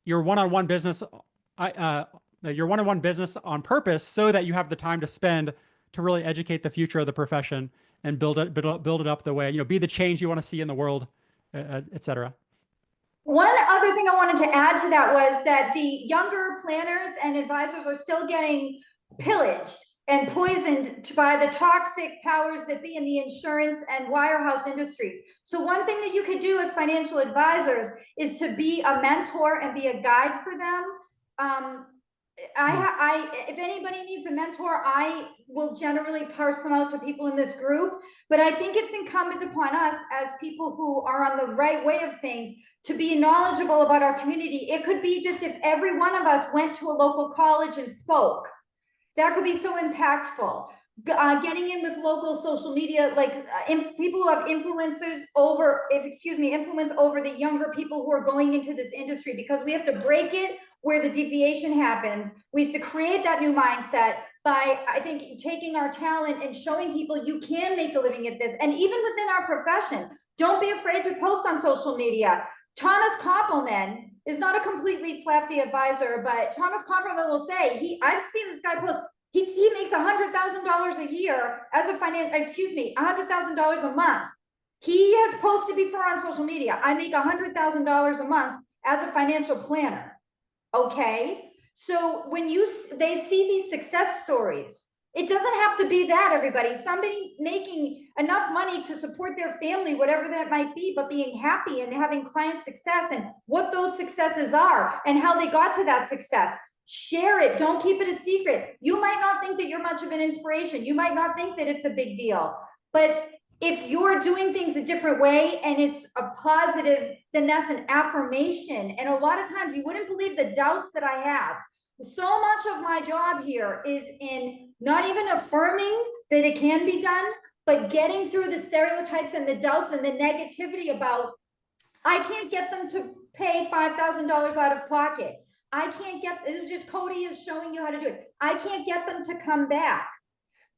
your one-on-one business, your one-on-one business on purpose, so that you have the time to spend to really educate the future of the profession and build it up the way, be the change you want to see in the world, et cetera. One other thing I wanted to add to that was that the younger planners and advisors are still getting pillaged and poisoned by the toxic powers that be in the insurance and wirehouse industries. So one thing that you could do as financial advisors is to be a mentor and be a guide for them. If anybody needs a mentor, I will generally parse them out to people in this group, but I think it's incumbent upon us as people who are on the right way of things to be knowledgeable about our community. It could be just if every one of us went to a local college and spoke. That could be so impactful. Getting in with local social media, like people who have influence over the younger people who are going into this industry, because we have to break it where the deviation happens. We have to create that new mindset by, I think, taking our talent and showing people you can make a living at this. And even within our profession, don't be afraid to post on social media. Thomas Koppelman is not a completely flat fee advisor, but Thomas Koppelman will say, I've seen this guy post, he makes $100,000 a year as a $100,000 a month. He has posted before on social media, I make $100,000 a month as a financial planner. Okay, so when they see these success stories, it doesn't have to be that, everybody. Somebody making enough money to support their family, whatever that might be, but being happy and having client success and what those successes are and how they got to that success. Share it. Don't keep it a secret. You might not think that you're much of an inspiration. You might not think that it's a big deal, but if you're doing things a different way and it's a positive, then that's an affirmation. And a lot of times you wouldn't believe the doubts that I have. So much of my job here is in not even affirming that it can be done, but getting through the stereotypes and the doubts and the negativity about, I can't get them to pay $5,000 out of pocket. I can't get, it's just Cody is showing you how to do it. I can't get them to come back.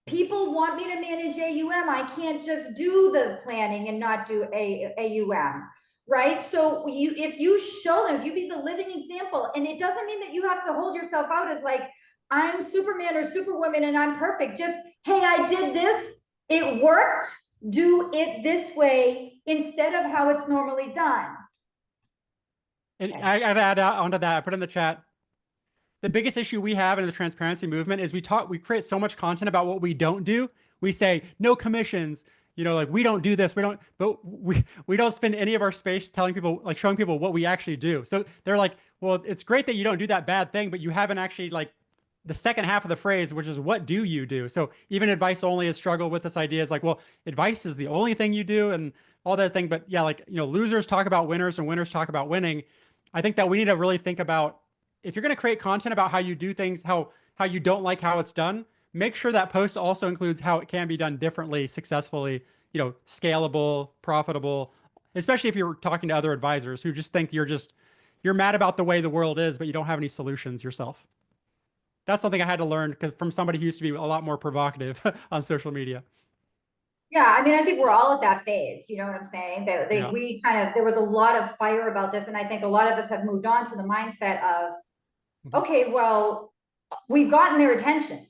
People want me to manage AUM. I can't just do the planning and not do AUM, right? So if you show them, if you be the living example, and it doesn't mean that you have to hold yourself out as like, I'm Superman or Superwoman and I'm perfect. Just, hey, I did this, it worked, do it this way instead of how it's normally done. And okay. I'd add onto that, I put in the chat, the biggest issue we have in the transparency movement is we create so much content about what we don't do. We say no commissions, like we don't do this, but we don't spend any of our space telling people, like showing people what we actually do. So they're like, well, it's great that you don't do that bad thing, but you haven't actually like the second half of the phrase, which is what do you do? So even advice only has struggled with this idea. It's like, well, advice is the only thing you do and all that thing. But yeah, like, losers talk about winners and winners talk about winning. I think that we need to really think about, if you're going to create content about how you do things, how you don't like how it's done, make sure that post also includes how it can be done differently, successfully, scalable, profitable, especially if you're talking to other advisors who just think you're mad about the way the world is, but you don't have any solutions yourself. That's something I had to learn because from somebody who used to be a lot more provocative on social media. Yeah, I mean, I think we're all at that phase. You know what I'm saying? That Yeah. we kind of, there was a lot of fire about this, and I think a lot of us have moved on to the mindset of, okay, well, we've gotten their attention.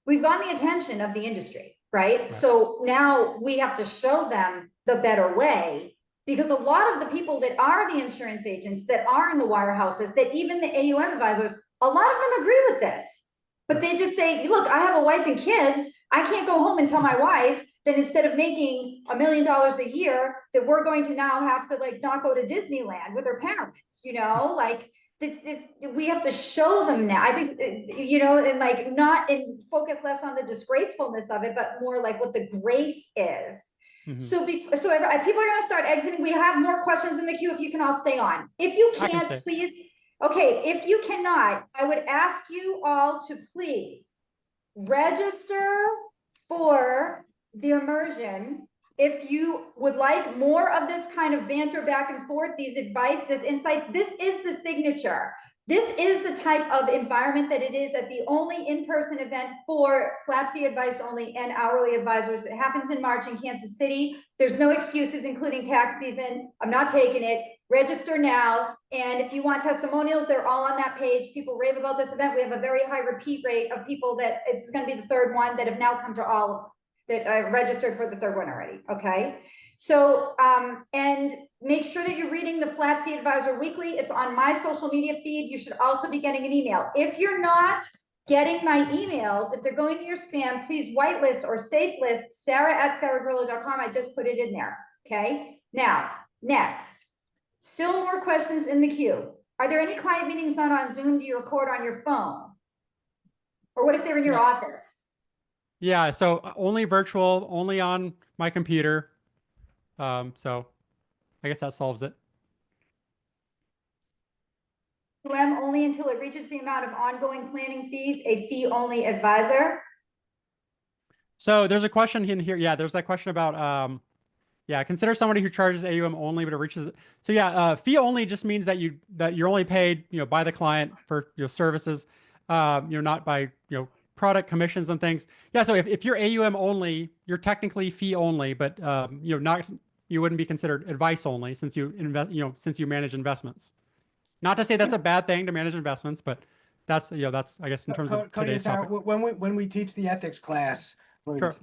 We've gotten the attention of the industry, right? So now we have to show them the better way, because a lot of the people that are the insurance agents, that are in the wirehouses, that even the AUM advisors, a lot of them agree with this. But they just say, look, I have a wife and kids. I can't go home and tell my wife that instead of making $1 million a year, that we're going to now have to like not go to Disneyland with her parents, you know, like we have to show them now. I think, you know, and like not and focus less on the disgracefulness of it, but more like what the grace is. So people are going to start exiting. We have more questions in the queue if you can all stay on. If you can't, please. Okay, if you cannot, I would ask you all to please register for the immersion. If you would like more of this kind of banter back and forth, these advice, this insights, this is the signature. This is the type of environment that it is at the only in-person event for flat fee advice only and hourly advisors. It happens in March in Kansas City. There's no excuses, including tax season. I'm not taking it. Register now. And if you want testimonials, they're all on that page. People rave about this event. We have a very high repeat rate of people that it's going to be the third one that have now come to all of them, that registered for the third one already. Okay. So, and make sure that you're reading the Flat Fee Advisor Weekly. It's on my social media feed. You should also be getting an email. If you're not getting my emails, if they're going to your spam, please whitelist or safe list sarah@sarahgrillo.com. I just put it in there. Okay. Now, next, still more questions in the queue. Are there any client meetings not on Zoom? Do you record on your phone? Or what if they're in your office? Yeah, so only virtual, only on my computer. So I guess that solves it. AUM only until it reaches the amount of ongoing planning fees, a fee-only advisor. So there's a question in here. Yeah, there's that question about, consider somebody who charges AUM only, but it reaches. So yeah, fee only just means that you're only paid, by the client for services, not by, product commissions and things. Yeah. So if you're AUM only, you're technically fee only, but, you wouldn't be considered advice only since you invest, since you manage investments. Not to say that's a bad thing to manage investments, but that's, that's, I guess, in terms of Cody, today's topic. when we teach the ethics class, Sure.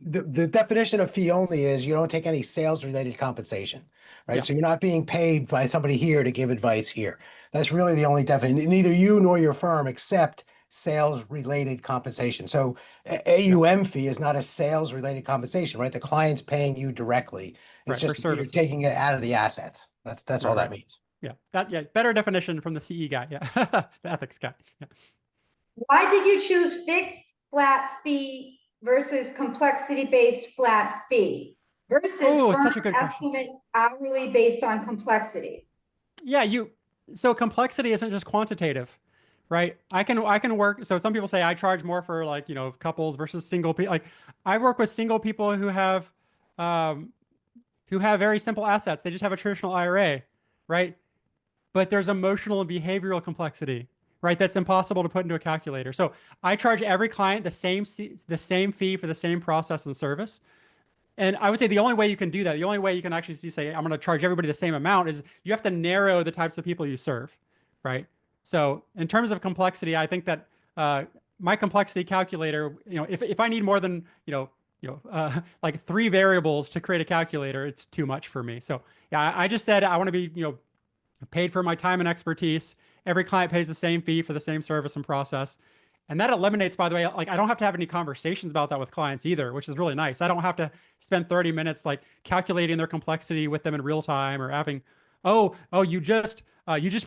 the definition of fee only is you don't take any sales related compensation, right? Yeah. So you're not being paid by somebody here to give advice here. That's really the only definition. Neither you nor your firm accept sales related compensation. So AUM fee is not a sales related compensation, right? The client's paying you directly. It's Right, just you're taking it out of the assets. That's all that means. Yeah. Better definition from the CE guy. Yeah. The ethics guy. Yeah. Why did you choose fixed flat fee versus complexity-based flat fee versus such a good estimate hourly based on complexity? Yeah, so complexity isn't just quantitative, right? I can work. So some people say I charge more for like, couples versus single people. Like I work with single people who have very simple assets. They just have a traditional IRA, right? But there's emotional and behavioral complexity, right? That's impossible to put into a calculator. So I charge every client the same fee for the same process and service. And I would say the only way you can do that, the only way you can actually say, I'm going to charge everybody the same amount is you have to narrow the types of people you serve, right? So in terms of complexity, I think that my complexity calculator, if I need more than, like 3 variables to create a calculator, it's too much for me. So yeah, I just said I want to be, paid for my time and expertise. Every client pays the same fee for the same service and process. And that eliminates, by the way, like I don't have to have any conversations about that with clients either, which is really nice. I don't have to spend 30 minutes like calculating their complexity with them in real time or having, you just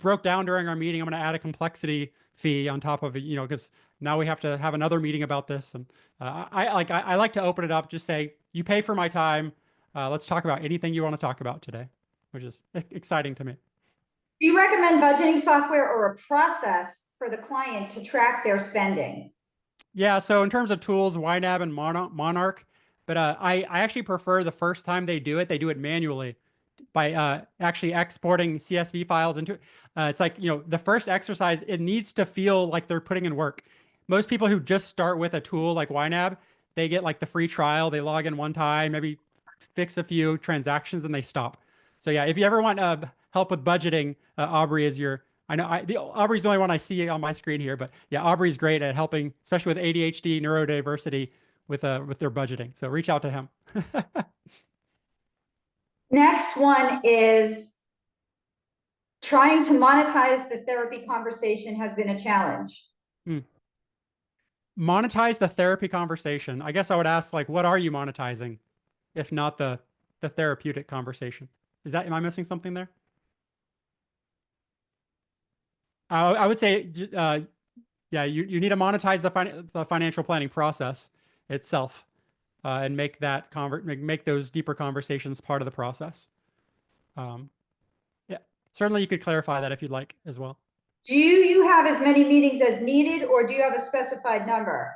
broke down during our meeting. I'm going to add a complexity fee on top of it, because now we have to have another meeting about this. And I like to open it up, just say, you pay for my time. Let's talk about anything you want to talk about today, which is exciting to me. Do you recommend budgeting software or a process for the client to track their spending? Yeah, so in terms of tools, YNAB and Monarch, but I actually prefer the first time they do it manually, actually exporting CSV files into. It's like, you know, the first exercise, it needs to feel like they're putting in work. Most people who just start with a tool like YNAB, they get like the free trial, they log in one time, maybe fix a few transactions, and they stop. So yeah, if you ever want help with budgeting, Aubrey is your. I know Aubrey's the only one I see on my screen here, but yeah, Aubrey's great at helping, especially with ADHD, neurodiversity, with their budgeting. So reach out to him. Next one is trying to monetize the therapy conversation has been a challenge. Monetize the therapy conversation. I guess I would ask, like, what are you monetizing, if not the therapeutic conversation? Am I missing something there? I would say, yeah, you need to monetize the financial planning process itself, and make that make those deeper conversations part of the process. Yeah, certainly you could clarify that if you'd like as well. Do you have as many meetings as needed, or do you have a specified number?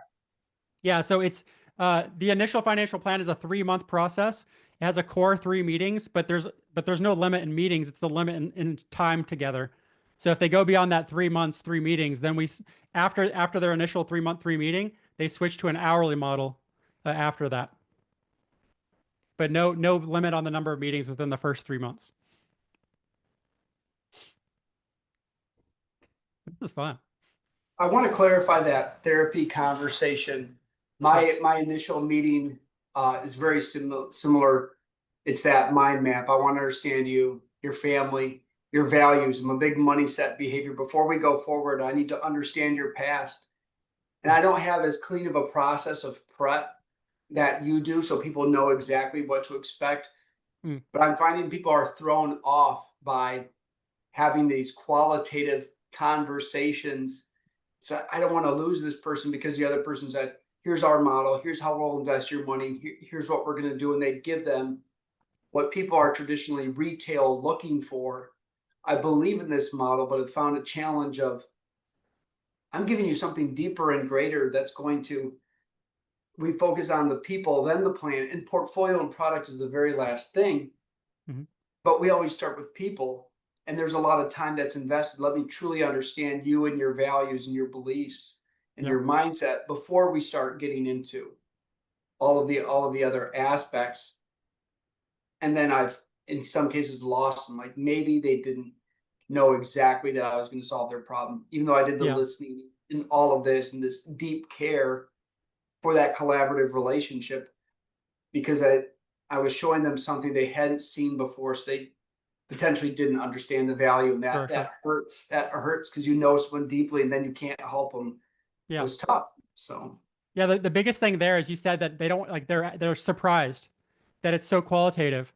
Yeah, so it's the initial financial plan is a 3-month process. It has a core 3 meetings, but there's no limit in meetings. It's the limit in time together. So if they go beyond that 3 months, 3 meetings, then after their initial 3-month 3 meeting, they switch to an hourly model after that. But no limit on the number of meetings within the first 3 months. This is fun. I want to clarify that therapy conversation. My initial meeting is very similar. It's that mind map. I want to understand you, your family, your values. I'm a big money set behavior. Before we go forward, I need to understand your past. And I don't have as clean of a process of prep that you do, so people know exactly what to expect. But I'm finding people are thrown off by having these qualitative conversations. So I don't want to lose this person because the other person said, here's our model, here's how we'll invest your money, here's what we're going to do. And they give them what people are traditionally retail looking for. I believe in this model, but have found a challenge of, I'm giving you something deeper and greater that's going to, we focus on the people, then the plan, and portfolio and product is the very last thing. But we always start with people. And there's a lot of time that's invested. Let me truly understand you and your values and your beliefs and your mindset before we start getting into all of the other aspects. And then I've, in some cases, lost them. Like maybe they didn't know exactly that I was going to solve their problem, even though I did the listening and all of this and this deep care for that collaborative relationship, because I was showing them something they hadn't seen before. So they potentially didn't understand the value, and that hurts. That hurts because you know someone deeply and then you can't help them. It was tough. So yeah, the biggest thing there is you said that they don't, like, they're surprised that it's so qualitative.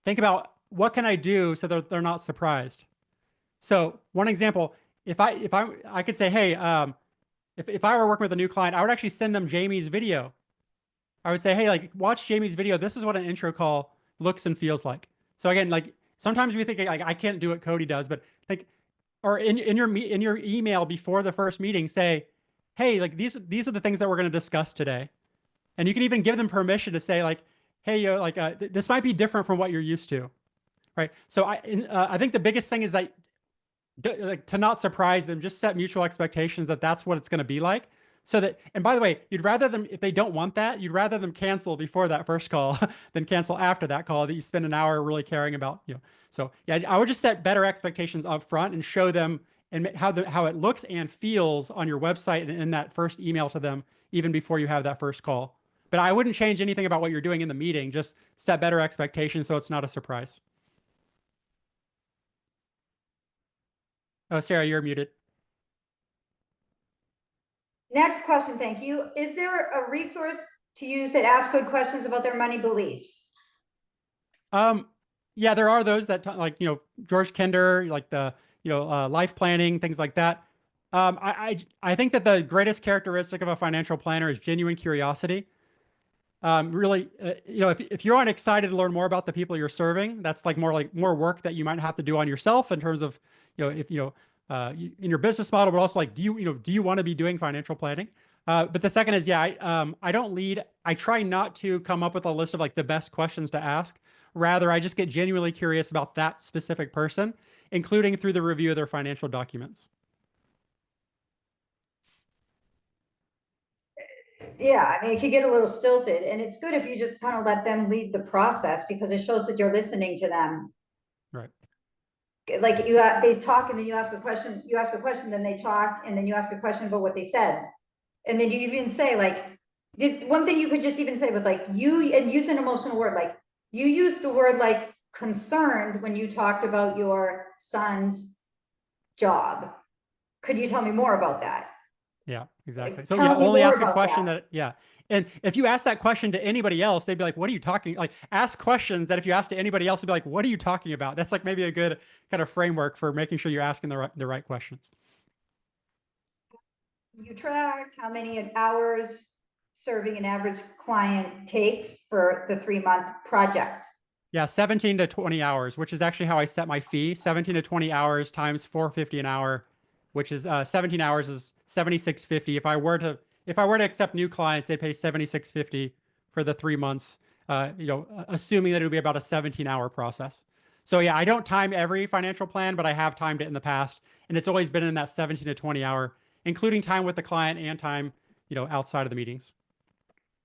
Think about, what can I do so that they're not surprised? So one example, if I could say, hey, if I were working with a new client, I would actually send them Jamie's video. I would say, hey, like, watch Jamie's video. This is what an intro call looks and feels like. So again, like, sometimes we think, like, I can't do what Cody does, but like, or in your email before the first meeting, say, hey, like, these are the things that we're going to discuss today. And you can even give them permission to say, like, hey, this might be different from what you're used to, right? So I think the biggest thing is that, like, to not surprise them, just set mutual expectations that that's what it's going to be like. So that, and by the way, you'd rather them, if they don't want that, you'd rather them cancel before that first call than cancel after that call that you spend an hour really caring about, you know. So yeah, I would just set better expectations up front and show them and how it looks and feels on your website and in that first email to them, even before you have that first call. But I wouldn't change anything about what you're doing in the meeting. Just set better expectations so it's not a surprise. Oh, Sarah, you're muted. Next question, thank you. Is there a resource to use that asks good questions about their money beliefs? Yeah, there are those that, like, you know, George Kinder, like the, you know, life planning, things like that. I think that the greatest characteristic of a financial planner is genuine curiosity. Really, you know, if you aren't excited to learn more about the people you're serving, that's like more work that you might have to do on yourself in terms of, you know, if, you know, in your business model, but also like, do you want to be doing financial planning? But the second is, yeah, I don't lead. I try not to come up with a list of like the best questions to ask. Rather, I just get genuinely curious about that specific person, including through the review of their financial documents. Yeah, I mean, it could get a little stilted, and it's good if you just kind of let them lead the process because it shows that you're listening to them. Right. Like they talk and then you ask a question, then they talk, and then you ask a question about what they said. And then you even say like, one thing you could just even say was like, and use an emotional word, like you used the word like concerned when you talked about your son's job. Could you tell me more about that? Yeah, exactly. So Tell yeah, me only more ask a about question that. yeah. And if you ask that question to anybody else, they'd be like, what are you talking? Like ask questions that if you ask to anybody else, they'd be like, what are you talking about? That's like maybe a good kind of framework for making sure you're asking the right questions. You tracked how many hours serving an average client takes for the 3-month project. Yeah, 17 to 20 hours, which is actually how I set my fee. 17 to 20 hours times $4.50 an hour, which is 17 hours is $76.50. If I were to accept new clients, they pay $76.50 for the 3 months. Assuming that it would be about a 17-hour process. So yeah, I don't time every financial plan, but I have timed it in the past, and it's always been in that 17 to 20 hour, including time with the client and time, outside of the meetings.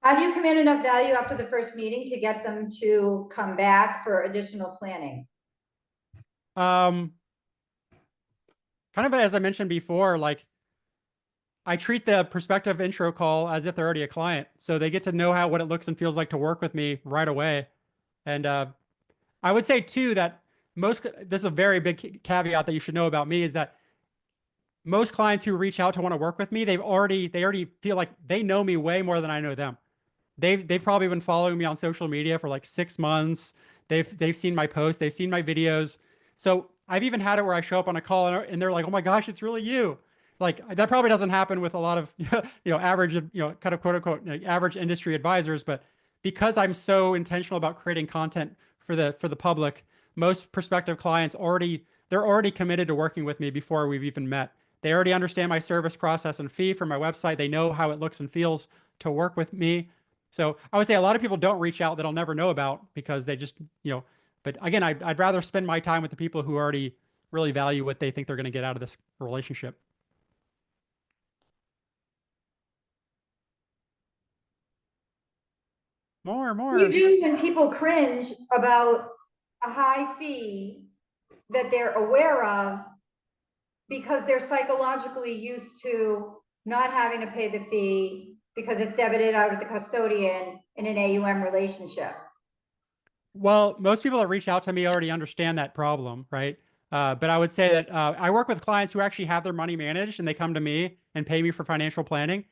How do you command enough value after the first meeting to get them to come back for additional planning? Kind of as I mentioned before, like I treat the prospective intro call as if they're already a client. So they get to know what it looks and feels like to work with me right away. And I would say too that this is a very big caveat that you should know about me is that most clients who reach out to want to work with me, they already feel like they know me way more than I know them. They've probably been following me on social media for like 6 months. They've seen my posts, they've seen my videos. So I've even had it where I show up on a call and they're like, "Oh my gosh, it's really you." Like that probably doesn't happen with a lot of average, kind of quote unquote average industry advisors, but because I'm so intentional about creating content for the public, most prospective clients they're already committed to working with me before we've even met. They already understand my service process and fee from my website. They know how it looks and feels to work with me. So I would say a lot of people don't reach out that I'll never know about because they just, but again, I'd rather spend my time with the people who already really value what they think they're going to get out of this relationship. More. You do when people cringe about a high fee that they're aware of because they're psychologically used to not having to pay the fee because it's debited out of the custodian in an AUM relationship. Well, most people that reach out to me already understand that problem, right? But I would say that I work with clients who actually have their money managed and they come to me and pay me for financial planning.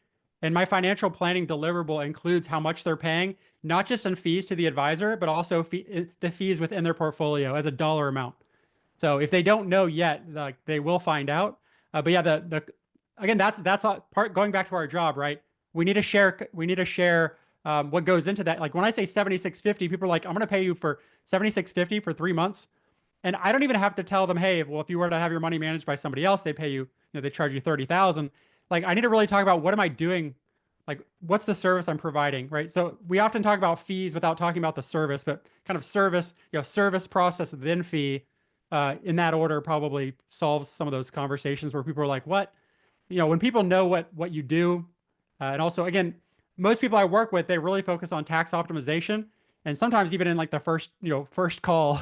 And my financial planning deliverable includes how much they're paying, not just in fees to the advisor, but also the fees within their portfolio as a dollar amount. So if they don't know yet, like they will find out. But yeah, again, that's a part going back to our job, right? We need to share what goes into that. Like when I say 76.50, people are like, I'm going to pay you for 76.50 for 3 months. And I don't even have to tell them, hey, well, if you were to have your money managed by somebody else, they pay you, they charge you 30,000. Like I need to really talk about what am I doing? Like what's the service I'm providing, right? So we often talk about fees without talking about the service, but kind of service, service process, then fee, in that order probably solves some of those conversations where people are like, what? When people know what you do, and also again, most people I work with, they really focus on tax optimization. And sometimes even in like the first call,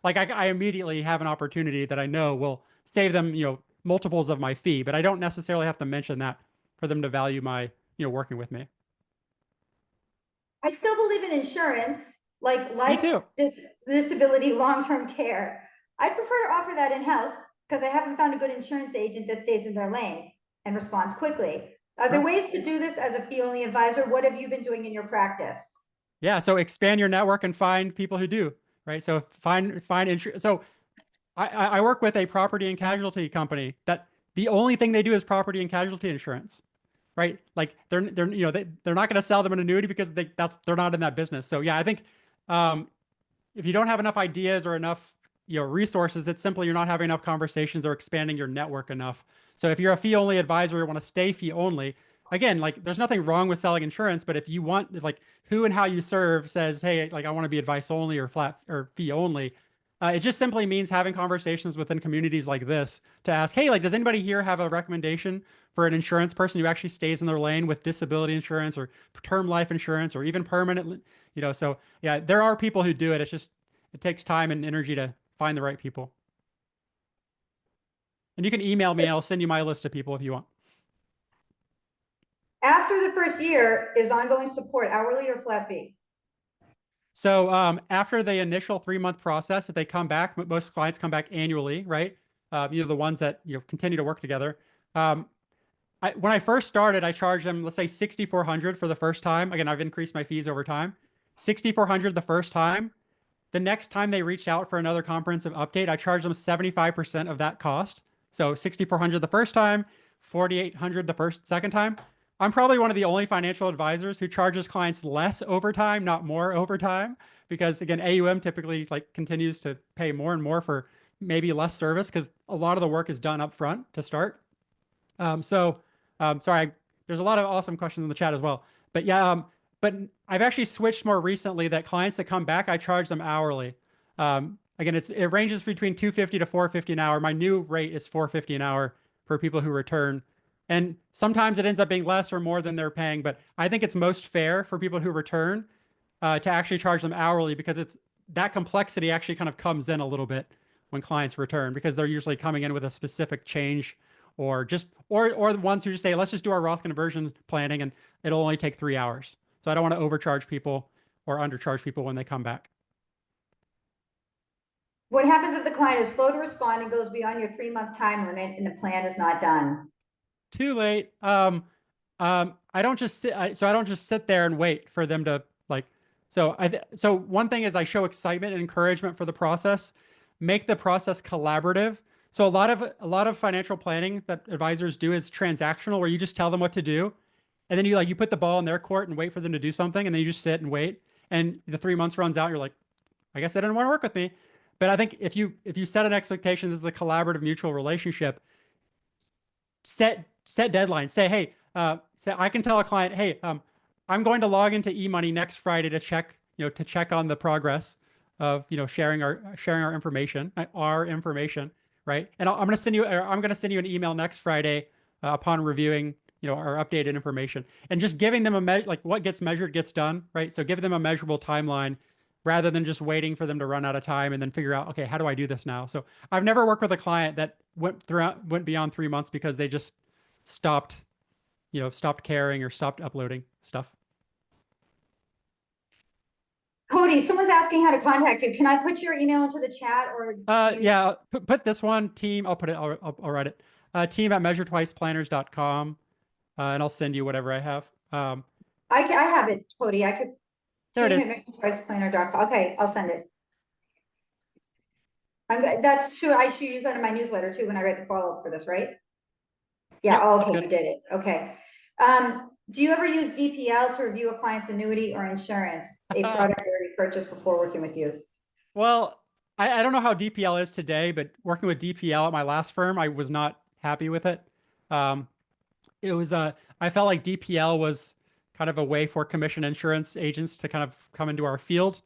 like I immediately have an opportunity that I know will save them, multiples of my fee, but I don't necessarily have to mention that for them to value my, working with me. I still believe in insurance, like Me life, too. disability, long-term care. I prefer to offer that in-house because I haven't found a good insurance agent that stays in their lane and responds quickly. Are there Sure. ways to do this as a fee-only advisor? What have you been doing in your practice? Yeah. So expand your network and find people who do, right? So find insurance. So I work with a property and casualty company that the only thing they do is property and casualty insurance, right? Like they're not going to sell them an annuity because they're not in that business. So yeah, I think if you don't have enough ideas or enough resources, it's simply you're not having enough conversations or expanding your network enough. So if you're a fee only advisor, you want to stay fee only, again, like there's nothing wrong with selling insurance, but if you want, like who and how you serve says, hey, like I want to be advice only or flat or fee only. It just simply means having conversations within communities like this to ask, hey, like, does anybody here have a recommendation for an insurance person who actually stays in their lane with disability insurance or term life insurance or even permanent, so yeah, there are people who do it. It's just, it takes time and energy to find the right people. And you can email me, I'll send you my list of people if you want. After the first year, is ongoing support hourly or flat fee? So after the initial 3-month process, if they come back, most clients come back annually, right? The ones that continue to work together. When I first started, I charged them, let's say $6,400 for the first time. Again, I've increased my fees over time. $6,400 the first time. The next time they reached out for another comprehensive update, I charged them 75% of that cost. So $6,400 the first time, $4,800 the second time. I'm probably one of the only financial advisors who charges clients less over time, not more over time, because again, AUM typically like continues to pay more and more for maybe less service because a lot of the work is done up front to start. Sorry, there's a lot of awesome questions in the chat as well. But yeah, but I've actually switched more recently that clients that come back, I charge them hourly. Again, it ranges between $250 to $450 an hour. My new rate is $450 an hour for people who return. And sometimes it ends up being less or more than they're paying, but I think it's most fair for people who return to actually charge them hourly because it's that complexity actually kind of comes in a little bit when clients return because they're usually coming in with a specific change or the ones who just say, let's just do our Roth conversion planning and it'll only take 3 hours. So I don't want to overcharge people or undercharge people when they come back. What happens if the client is slow to respond and goes beyond your 3-month time limit and the plan is not done? Too late. I don't just sit there and wait for them to like. So one thing is I show excitement and encouragement for the process, make the process collaborative. So a lot of financial planning that advisors do is transactional, where you just tell them what to do, and then you put the ball in their court and wait for them to do something, and then you just sit and wait. And the 3 months runs out, you're like, I guess they didn't want to work with me. But I think if you set an expectation, this is a collaborative mutual relationship. Set deadlines. Say, hey, I can tell a client, hey, I'm going to log into eMoney next Friday to check on the progress of sharing our information, right? And I'm going to send you an email next Friday upon reviewing our updated information, and just giving them like what gets measured gets done, right? So giving them a measurable timeline rather than just waiting for them to run out of time and then figure out, okay, how do I do this now? So I've never worked with a client that went beyond 3 months because they just stopped caring or stopped uploading stuff. Cody, someone's asking how to contact you. Can I put your email into the chat or? Yeah, put this one, team. I'll put it. I'll write it. Team at measuretwiceplanners.com, and I'll send you whatever I have. I have it, Cody. I could. There it is. Measuretwiceplanner.com. Okay, I'll send it. That's true. I should use that in my newsletter too when I write the follow-up for this, right? Yeah. Yep, okay, you did it. Okay. Do you ever use DPL to review a client's annuity or insurance, a product already purchased before working with you? Well, I don't know how DPL is today, but working with DPL at my last firm, I was not happy with it. It was I felt like DPL was kind of a way for commission insurance agents to kind of come into our field.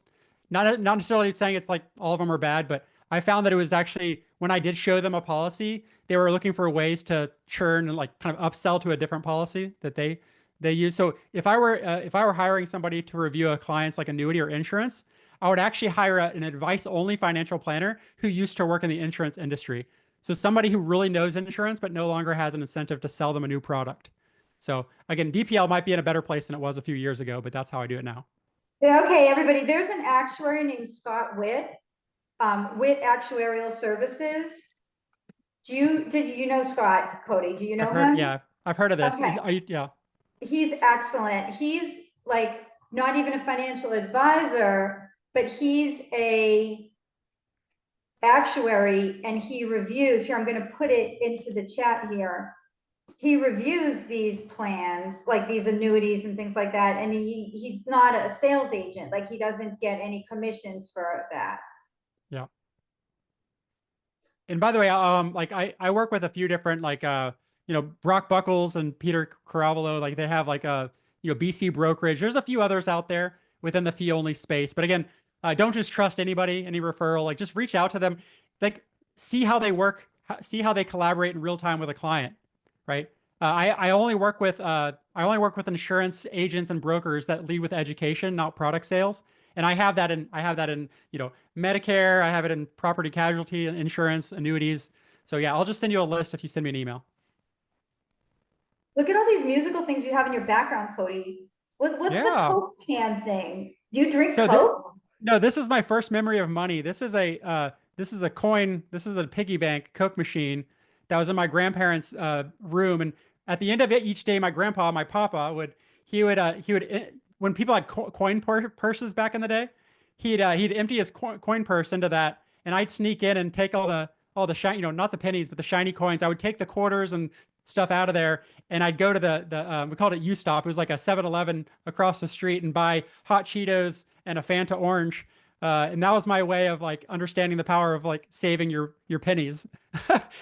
Not necessarily saying it's like all of them are bad, but I found that it was actually, when I did show them a policy, they were looking for ways to churn and like kind of upsell to a different policy that they use. So if I were hiring somebody to review a client's like annuity or insurance, I would actually hire an advice-only financial planner who used to work in the insurance industry. So somebody who really knows insurance, but no longer has an incentive to sell them a new product. So again, DPL might be in a better place than it was a few years ago, but that's how I do it now. Yeah, okay, everybody, there's an actuary named Scott Witt, Witt Actuarial Services. Did you know Scott, Cody? Do you know him? Yeah, I've heard of this. Okay. Yeah. He's excellent. He's like not even a financial advisor, but he's a actuary, and he reviews here. I'm going to put it into the chat here. He reviews these plans, like these annuities and things like that. And he's not a sales agent. Like he doesn't get any commissions for that. Yeah. And by the way, like I work with a few different like Brock Buckles and Peter Caravolo, like they have like a, BC brokerage. There's a few others out there within the fee only space. But again, don't just trust anybody, any referral, like just reach out to them, like see how they work, see how they collaborate in real time with a client, right? I only work with insurance agents and brokers that lead with education, not product sales. And I have that in Medicare, I have it in property casualty and insurance, annuities. So yeah, I'll just send you a list if you send me an email. Look at all these musical things you have in your background, Cody. What's the Coke can thing? Do you drink Coke? No, this is my first memory of money. This is a coin. This is a piggy bank Coke machine that was in my grandparents' room. And at the end of it, each day, my papa would when people had coin purses back in the day, he'd empty his coin purse into that, and I'd sneak in and take all the shiny, not the pennies, but the shiny coins. I would take the quarters and stuff out of there, and I'd go to the we called it U-Stop. It was like a 7-Eleven across the street, and buy hot Cheetos and a Fanta orange. And that was my way of like understanding the power of like saving your pennies.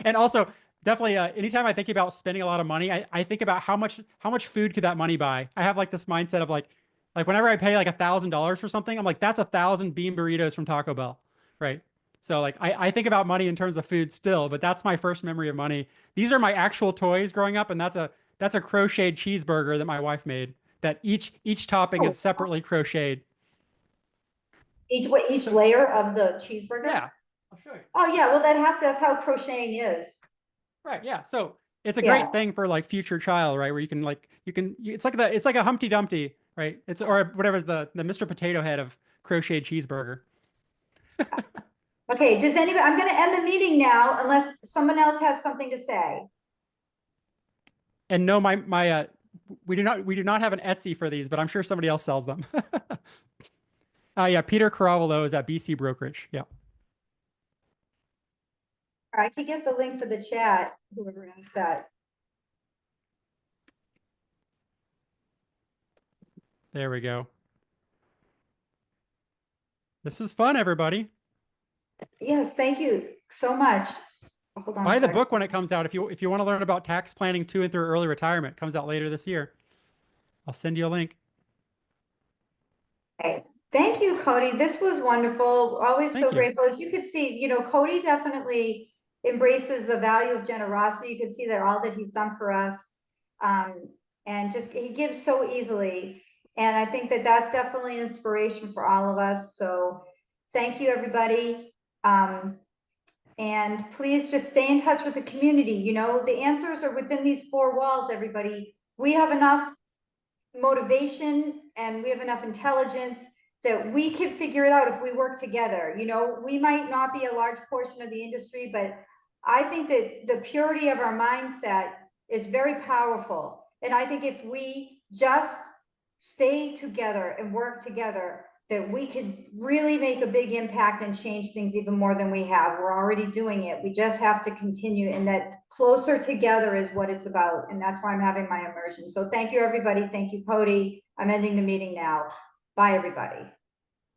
And also definitely anytime I think about spending a lot of money, I think about how much food could that money buy. I have like this mindset of like whenever I pay like $1,000 for something, I'm like, that's 1,000 bean burritos from Taco Bell, right? So like I think about money in terms of food still, but that's my first memory of money. These are my actual toys growing up, and that's a crocheted cheeseburger that my wife made. That each topping is separately crocheted. Each layer of the cheeseburger? Yeah. I'll show you. Oh yeah, well that's how crocheting is. Right, yeah. So it's a great thing for like future child, right? Where you can it's like a Humpty Dumpty, right? It's or whatever the Mr. Potato Head of crocheted cheeseburger. Okay, I'm gonna end the meeting now unless someone else has something to say. And no, we do not have an Etsy for these, but I'm sure somebody else sells them. Yeah, Peter Caravolo is at BC Brokerage. Yeah. I could get the link for the chat, whoever has that. There we go. This is fun, everybody. Yes, thank you so much. Hold on. Buy the book when it comes out if you want to learn about tax planning to and through early retirement. It comes out later this year. I'll send you a link. Okay. Thank you, Cody. This was wonderful. Always so grateful. As you could see, Cody definitely embraces the value of generosity. You could see that all that he's done for us. And just he gives so easily. And I think that that's definitely an inspiration for all of us. So thank you, everybody. And please just stay in touch with the community. The answers are within these four walls, everybody. We have enough motivation and we have enough intelligence that we can figure it out if we work together. We might not be a large portion of the industry, but I think that the purity of our mindset is very powerful. And I think if we just stay together and work together, that we could really make a big impact and change things even more than we have. We're already doing it. We just have to continue, and that closer together is what it's about. And that's why I'm having my immersion. So thank you, everybody. Thank you, Cody. I'm ending the meeting now. Bye, everybody.